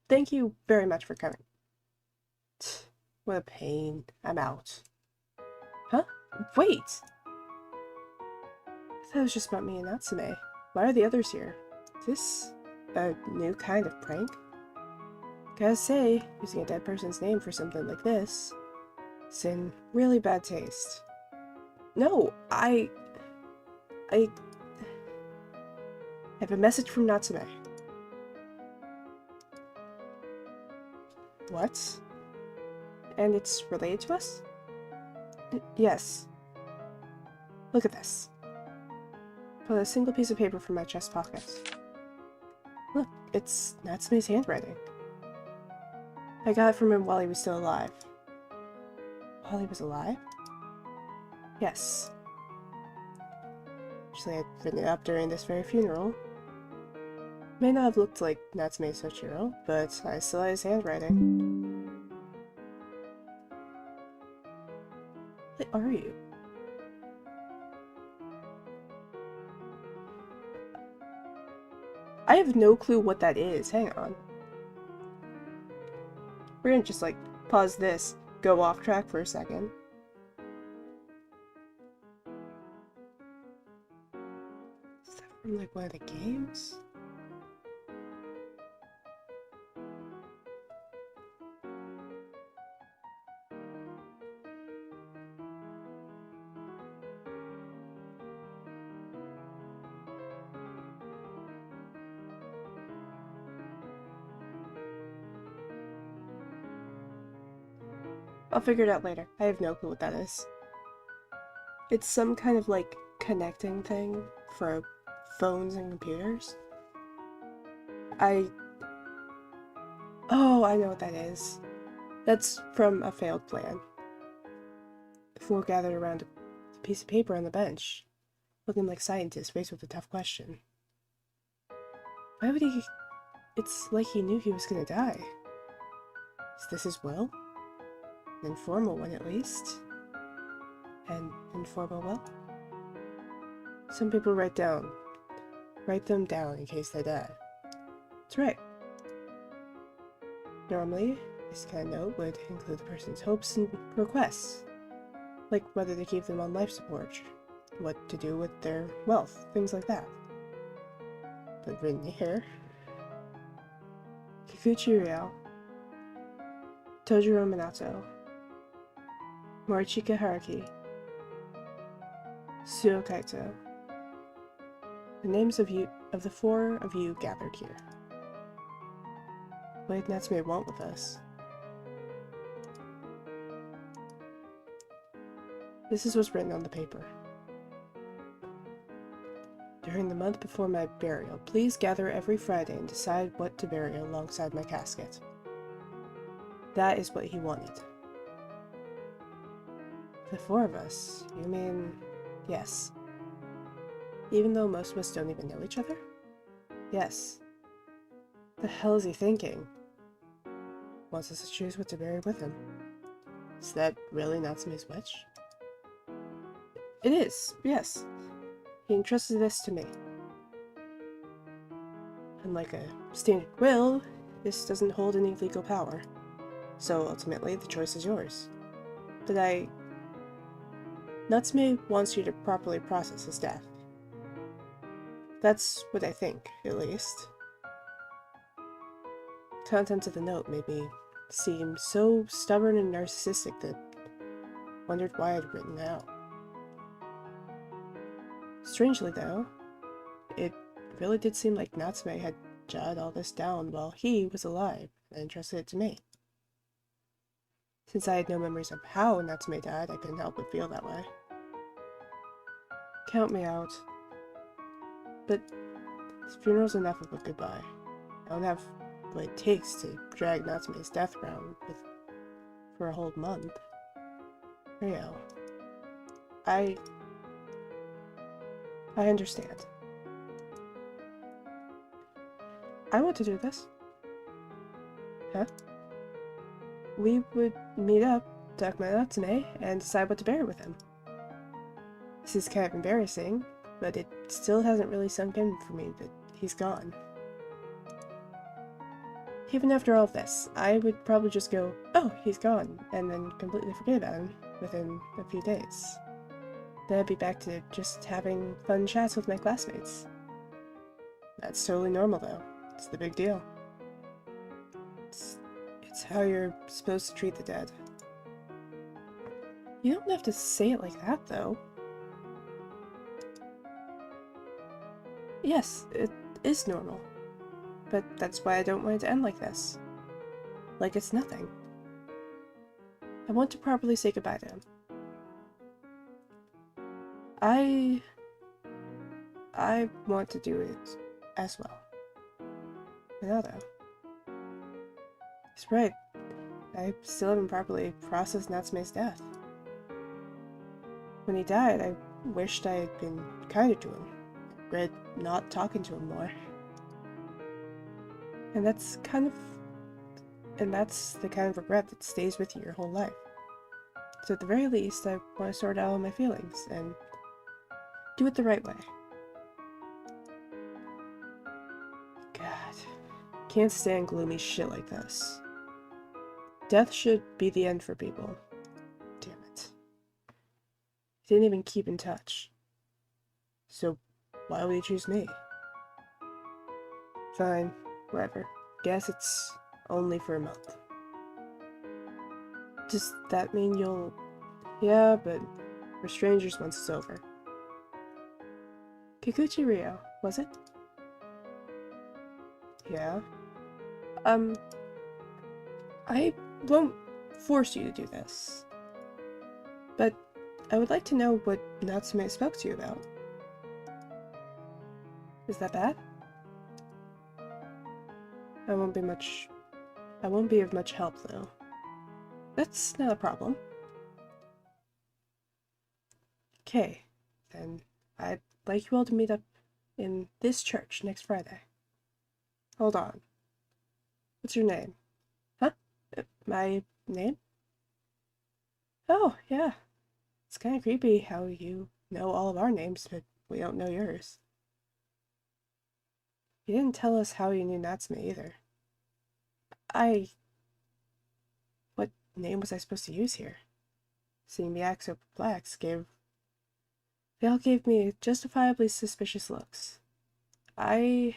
Thank you very much for coming. What a pain. I'm out. Huh? Wait! I thought it was just about me and Natsume. Why are the others here? Is this a new kind of prank? Gotta say, using a dead person's name for something like this is in really bad taste. No, I have a message from Natsume. What? And it's related to us? Yes. Look at this. Pull a single piece of paper from my chest pocket. Look, it's Natsume's handwriting. I got it from him while he was still alive. While he was alive? Yes. Actually, I'd written it up during this very funeral. May not have looked like Natsume Soichiro, but I still had his handwriting. What are you? I have no clue what that is. Hang on. We're gonna just, like, pause this, go off track for a second. Is that from, like, one of the games? I'll figure it out later. I have no clue what that is. It's some kind of, like, connecting thing for phones and computers. Oh, I know what that is. That's from a failed plan. The four gathered around a piece of paper on the bench, looking like scientists faced with a tough question. Why would he... It's like he knew he was gonna die. Is this his will? An informal one, at least. An informal will? Some people write them down in case they die. That's right. Normally, this kind of note would include the person's hopes and requests, like whether to keep them on life support, what to do with their wealth, things like that. But written here: Kikuchi Ryo, Tojiro Minato, Morichika Haruki, Suo Kaito. The names of the four of you gathered here. What did Natsume want with us? This is what's written on the paper. During the month before my burial, please gather every Friday and decide what to bury alongside my casket. That is what he wanted. The four of us? You mean... Yes. Even though most of us don't even know each other? Yes. The hell is he thinking? Wants us to choose what to bury with him. Is that really Natsume's wish? It is, yes. He entrusted this to me. Unlike a standard will, this doesn't hold any legal power. So ultimately, the choice is yours. But Natsume wants you to properly process his death. That's what I think, at least. The contents of the note made me seem so stubborn and narcissistic that I wondered why I'd written it out. Strangely, though, it really did seem like Natsume had jotted all this down while he was alive and entrusted it to me. Since I had no memories of how Natsume died, I couldn't help but feel that way. Count me out. But this funeral's enough of a goodbye. I don't have what it takes to drag Natsume's death around with for a whole month. Rio. I understand. I want to do this. Huh? We would meet up, talk about Natsume, and decide what to bear with him. This is kind of embarrassing, but it still hasn't really sunk in for me that he's gone. Even after all of this, I would probably just go, oh, he's gone, and then completely forget about him within a few days. Then I'd be back to just having fun chats with my classmates. That's totally normal, though. It's the big deal. It's how you're supposed to treat the dead. You don't have to say it like that, though. Yes, it is normal. But that's why I don't want it to end like this. Like it's nothing. I want to properly say goodbye to him. I want to do it as well. Ronaldo. He's right. I still haven't properly processed Natsume's death. When he died, I wished I had been kinder to him. Regret not talking to him more. And that's the kind of regret that stays with you your whole life. So at the very least, I want to sort out all my feelings and do it the right way. God, can't stand gloomy shit like this. Death should be the end for people. Damn it. He didn't even keep in touch. So why would he choose me? Fine, whatever. Guess it's only for a month. Does that mean you'll... Yeah, but we're strangers once it's over. Kikuchi Rio, was it? Yeah. I won't force you to do this. But I would like to know what Natsume spoke to you about. Is that bad? I won't be of much help, though. That's not a problem. Okay, then I'd like you all to meet up in this church next Friday. Hold on. What's your name? Huh? My name? Oh, yeah. It's kind of creepy how you know all of our names, but we don't know yours. You didn't tell us how you knew Natsume either. What name was I supposed to use here? Seeing me act so perplexed they all gave me justifiably suspicious looks. Come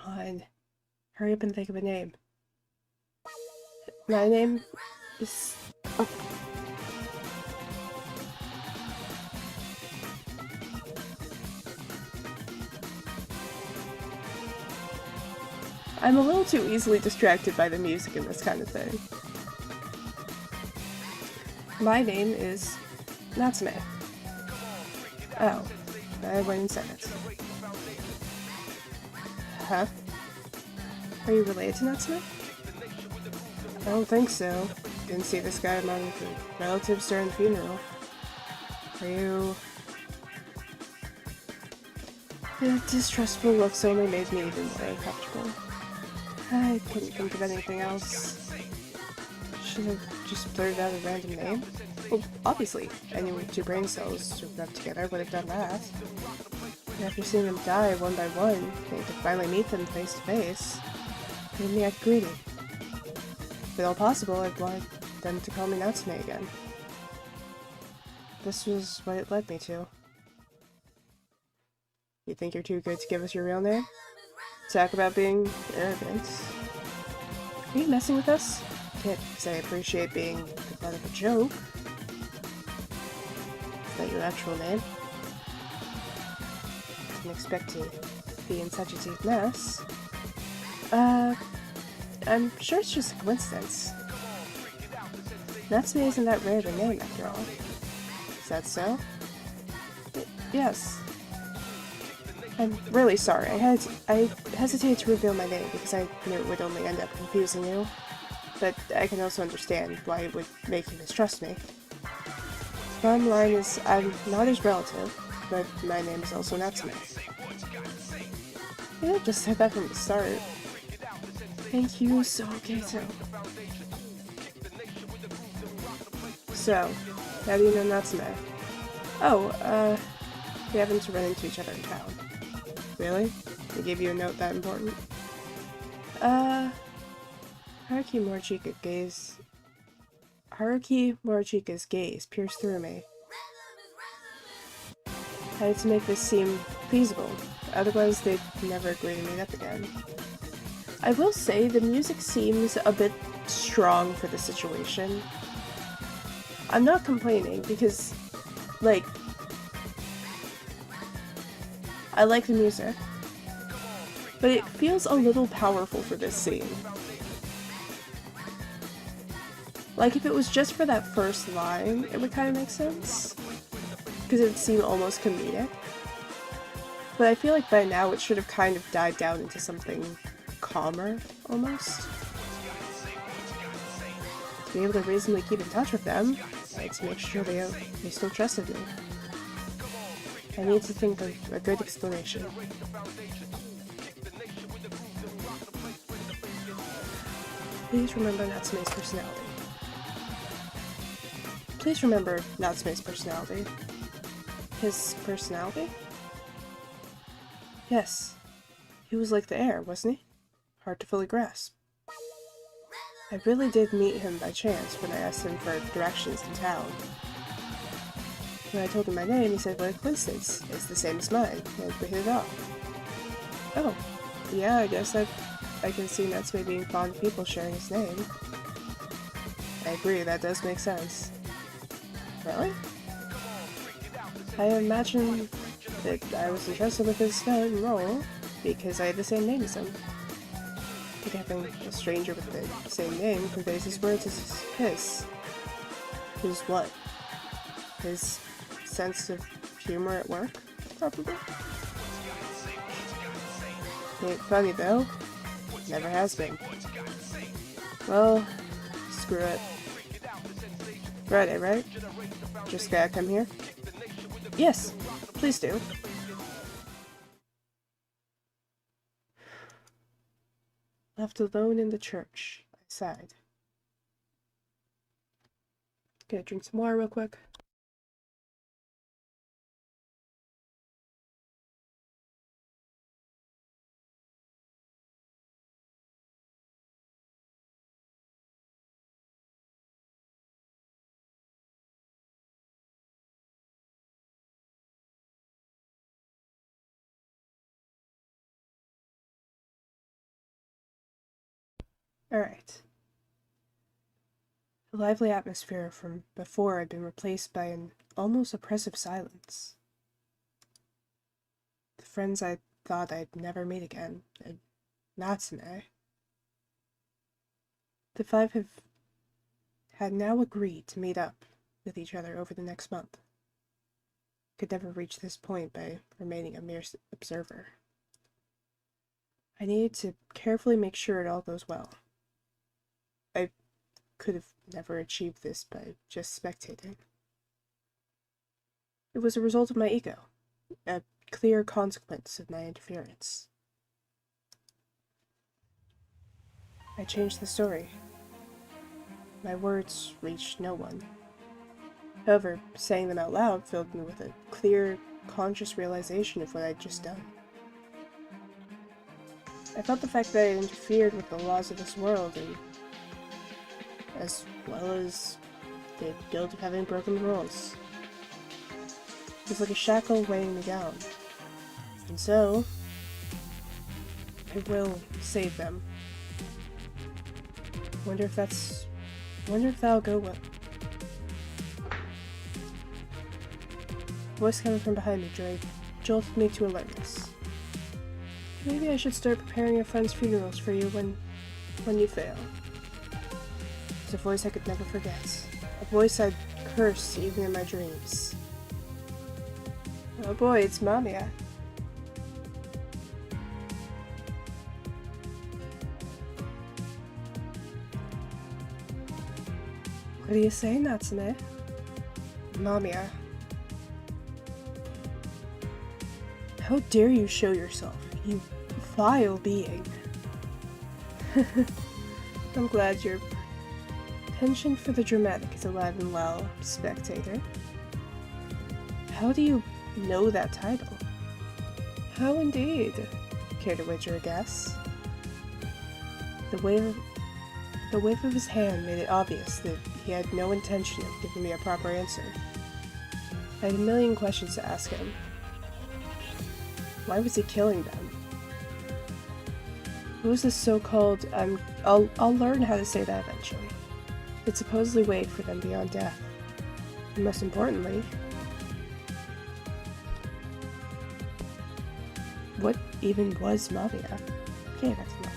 on. Hurry up and think of a name. My name is... Oh. I'm a little too easily distracted by the music in this kind of thing. My name is Natsume. Oh, I went and said it. Huh? Are you related to Natsume? I don't think so. Didn't see this guy among the relatives during the funeral. Are you... The distrustful looks only made me even more uncomfortable. I couldn't think of anything else. Should have just blurted out a random name? Well, obviously, anyone with two brain cells rubbed together would have done that. And after seeing them die one by one, and to finally meet them face to face, made me act greedy. If at all possible, I'd want them to call me Natsume again. This was what it led me to. You think you're too good to give us your real name? Talk about being arrogant. Are you messing with us? Can't say I appreciate being the butt of a joke. Is that your actual name? Didn't expect to be in such a deep mess. I'm sure it's just a coincidence. Natsume isn't that rare of a name, after all. Is that so? Yes. I'm really sorry. I hesitated to reveal my name because I knew it would only end up confusing you. but I can also understand why it would make you mistrust me. Bottom line is, I'm not his relative, but my name is also Natsume. Yeah, just said that from the start. Thank you, so Kato. So, how do you know Natsume? Oh, we happen to run into each other in town. Really? They gave you a note that important? Haruki Morishika's gaze pierced through me. I had to make this seem feasible, otherwise they'd never agree to meet up again. I will say, the music seems a bit strong for the situation. I'm not complaining, because, like, I like the music, but it feels a little powerful for this scene. Like, if it was just for that first line, it would kind of make sense, because it would seem almost comedic. But I feel like by now it should have kind of died down into something calmer, almost. To be able to reasonably keep in touch with them, I had to make sure they still trusted me. I need to think of a good explanation. Please remember Natsume's personality. Please remember Natsume's personality. His personality? Yes. He was like the air, wasn't he? Hard to fully grasp. I really did meet him by chance when I asked him for directions to town. When I told him my name, he said, "What a coincidence. It's the same as mine," and we hit it off. Oh, yeah, I guess I can see Natsume being fond of people sharing his name. I agree, that does make sense. Really? I imagine that I was entrusted with his role because I had the same name as him. I think having a stranger with the same name conveys his words as his. His what? His sense of humor at work, probably? Ain't funny though. Never has been. Well, screw it. Friday, right? Just gotta come here? Yes, please do. Left alone in the church, I sighed. Gonna drink some water real quick. Alright. The lively atmosphere from before had been replaced by an almost oppressive silence. The friends I thought I'd never meet again, and Natsume. The five had now agreed to meet up with each other over the next month. Could never reach this point by remaining a mere observer. I needed to carefully make sure it all goes well. I could have never achieved this by just spectating. It was a result of my ego, a clear consequence of my interference. I changed the story. My words reached no one. However, saying them out loud filled me with a clear, conscious realization of what I'd just done. I felt the fact that I had interfered with the laws of this world, and as well as the guilt of having broken the rules. It was like a shackle weighing me down. And so, I will save them. Wonder if that'll go well. Voice coming from behind me jolted me to alertness. Maybe I should start preparing your friends' funerals for you when you fail. It's a voice I could never forget. A voice I'd curse even in my dreams. Oh boy, it's MAMIYA. What do you say, Natsume? Mamiya. How dare you show yourself, you vile being. I'm glad your penchant for the dramatic is alive and well, spectator. How do you know that title? How indeed? Care to wager a guess? The wave of his hand made it obvious that he had no intention of giving me a proper answer. I had a million questions to ask him. Why was he killing them? What was this so-called, I'll learn how to say that eventually. It supposedly weighed for them beyond death. And most importantly, what even was Mamiya? Okay, that's enough.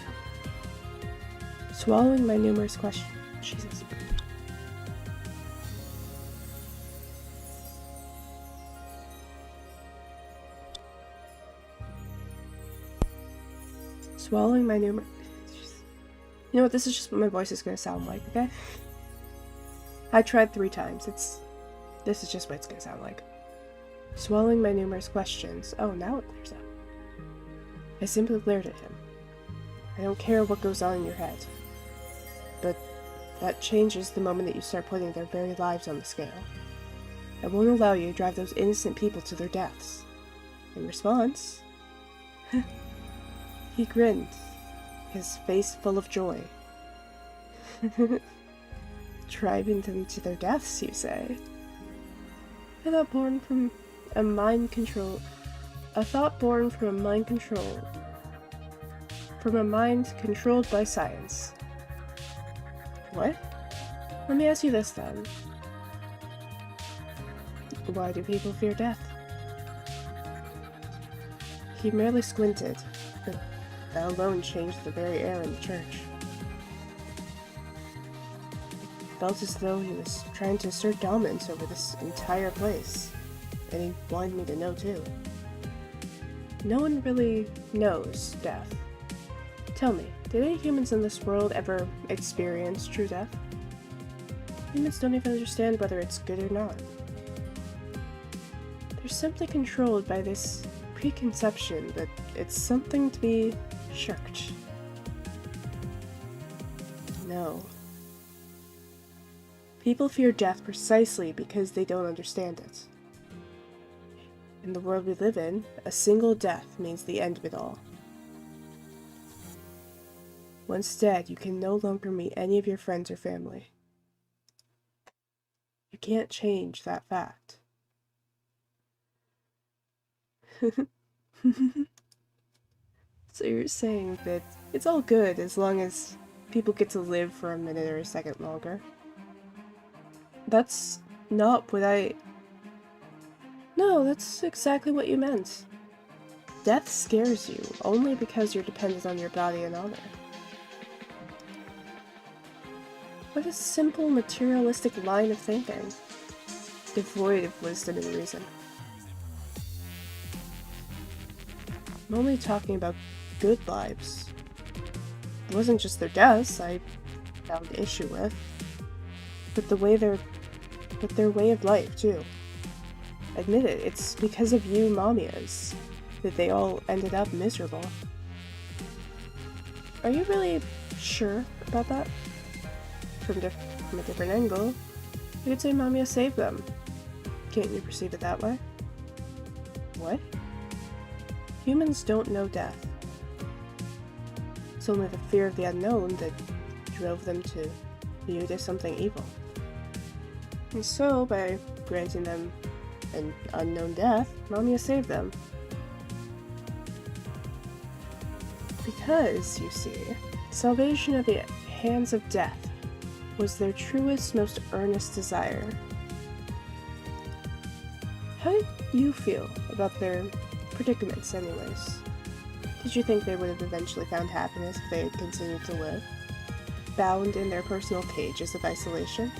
Swallowing my numerous questions. Jesus. Swallowing my numerous... You know what, this is just what my voice is gonna sound like, okay? I tried 3 times, this is just what it's gonna sound like. Swallowing my numerous questions. Oh, now it clears up. I simply glared at him. I don't care what goes on in your head. But that changes the moment that you start putting their very lives on the scale. I won't allow you to drive those innocent people to their deaths. In response, he grinned, his face full of joy. Driving them to their deaths, you say? A thought born from a mind control... A thought born from a mind control... From a mind controlled by science. What? Let me ask you this then. Why do people fear death? He merely squinted, but that alone changed the very air in the church. It felt as though he was trying to assert dominance over this entire place, and he wanted me to know too. No one really knows death. Tell me, did any humans in this world ever experience true death? Humans don't even understand whether it's good or not. They're simply controlled by this preconception that it's something to be shirked. No. People fear death precisely because they don't understand it. In the world we live in, a single death means the end of it all. Once dead, you can no longer meet any of your friends or family. You can't change that fact. So you're saying that it's all good as long as people get to live for a minute or a second longer? That's not what I... No, that's exactly what you meant. Death scares you only because you're dependent on your body and honor. What a simple, materialistic line of thinking, devoid of wisdom and reason. I'm only talking about good lives. It wasn't just their deaths I found issue with, but their way of life too. Admit it, it's because of you Mamiyas that they all ended up miserable. Are you really sure about that? From a different angle, you could say Mamiya saved them. Can't you perceive it that way? What? Humans don't know death. It's only the fear of the unknown that drove them to view it as something evil. And so, by granting them an unknown death, Mamiya saved them. Because, you see, salvation at the hands of death was their truest, most earnest desire. How did you feel about their predicaments, anyways? Did you think they would have eventually found happiness if they had continued to live, bound in their personal cages of isolation?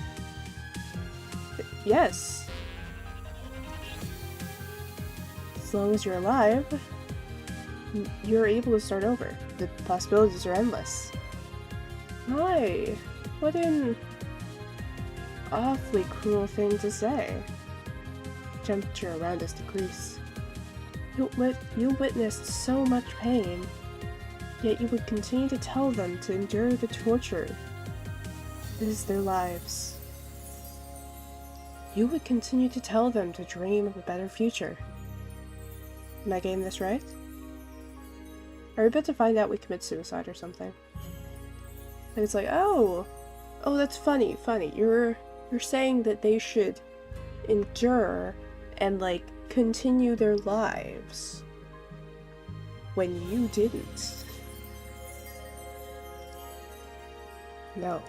Yes. As long as you're alive, you're able to start over. The possibilities are endless. Why? What in... awfully cruel thing to say. The temperature around us decreased. You witnessed so much pain, yet you would continue to tell them to endure the torture. This is their lives. You would continue to tell them to dream of a better future. Am I getting this right? Are we about to find out we commit suicide or something? And it's like, oh, that's funny. You're saying that they should endure and like continue their lives when you didn't. No.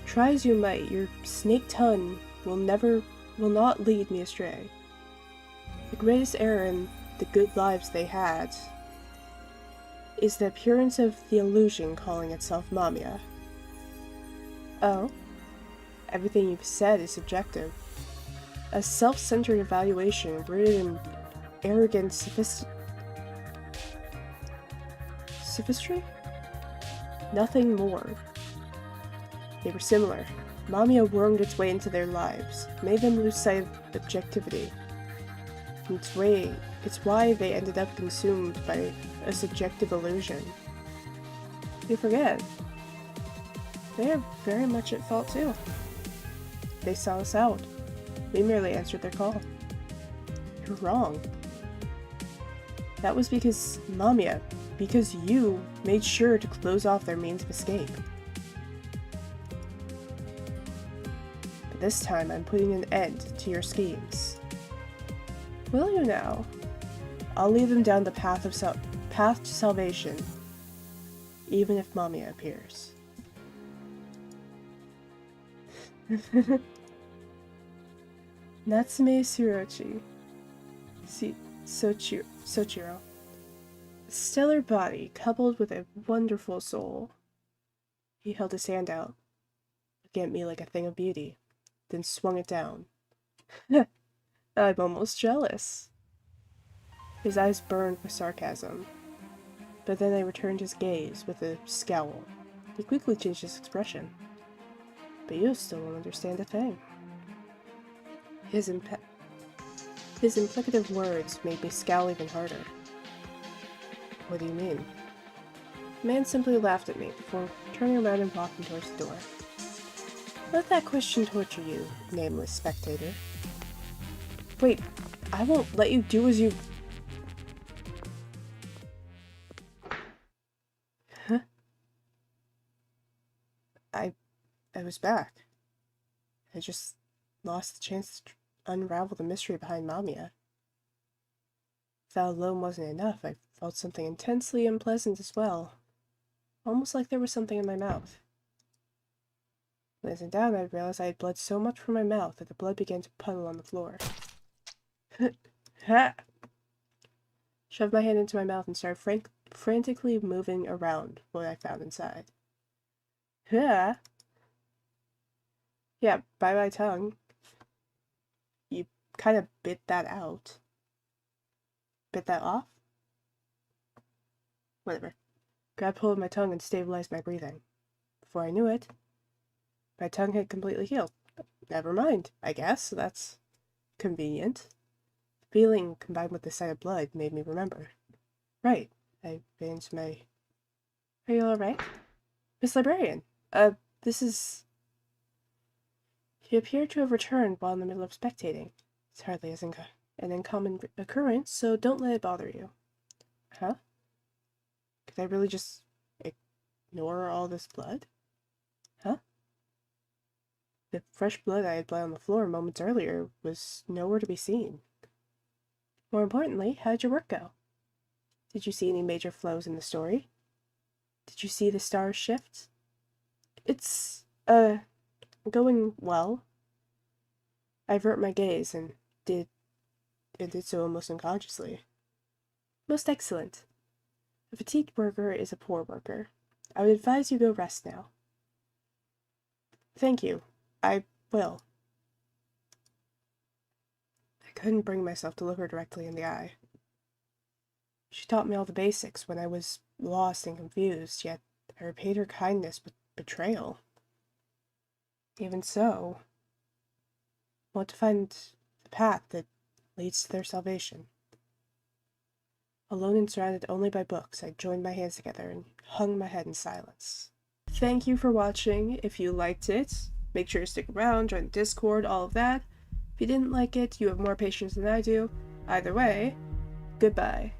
Try as you might, your snake tongue will not lead me astray. The greatest error in the good lives they had is the appearance of the illusion calling itself MAMIYA. Oh? Everything you've said is subjective. A self-centered evaluation rooted in arrogant sophistry? Nothing more. They were similar. MAMIYA wormed its way into their lives, made them lose sight of objectivity. It's why they ended up consumed by a subjective illusion. You forget. They are very much at fault too. They saw us out. We merely answered their call. You're wrong. That was because MAMIYA, because you made sure to close off their means of escape. But this time I'm putting an end to your schemes. Will you now? I'll lead them down the path to salvation, even if MAMIYA appears. Natsume Shirochi. Sochiro. A stellar body coupled with a wonderful soul. He held his hand out, looking at me like a thing of beauty, then swung it down. I'm almost jealous. His eyes burned with sarcasm, but then I returned his gaze with a scowl. He quickly changed his expression. But you still don't understand a thing. His implicative words made me scowl even harder. What do you mean? The man simply laughed at me before turning around and walking towards the door. Let that question torture you, nameless spectator. Wait, I won't let you do as you... Huh? I was back. I just lost the chance to unravel the mystery behind MAMIYA. If that alone wasn't enough, I felt something intensely unpleasant as well. Almost like there was something in my mouth. Glancing down, I realized I had bled so much from my mouth that the blood began to puddle on the floor. Ha! Shoved my hand into my mouth and started frantically moving around what I found inside. Ha! Yeah, by my tongue. You kind of bit that out. Bit that off? Whatever. Grabbed hold of my tongue and stabilized my breathing. Before I knew it, my tongue had completely healed. Never mind, I guess. That's convenient. The feeling combined with the sight of blood made me remember. Right. I bit into my... Are you alright? Miss Librarian, this is... You appear to have returned while in the middle of spectating. It's hardly an uncommon occurrence, so don't let it bother you. Huh? Could I really just ignore all this blood? Huh? The fresh blood I had bled on the floor moments earlier was nowhere to be seen. More importantly, how did your work go? Did you see any major flows in the story? Did you see the stars shift? It's, going well. I avert my gaze and did so almost unconsciously. Most excellent. A fatigued worker is a poor worker. I would advise you go rest now. Thank you. I will. I couldn't bring myself to look her directly in the eye. She taught me all the basics when I was lost and confused, yet I repaid her kindness with betrayal. Even so, I want to find the path that leads to their salvation. Alone and surrounded only by books, I joined my hands together and hung my head in silence. Thank you for watching. If you liked it, make sure to stick around, join the Discord, all of that. If you didn't like it, you have more patience than I do. Either way, goodbye.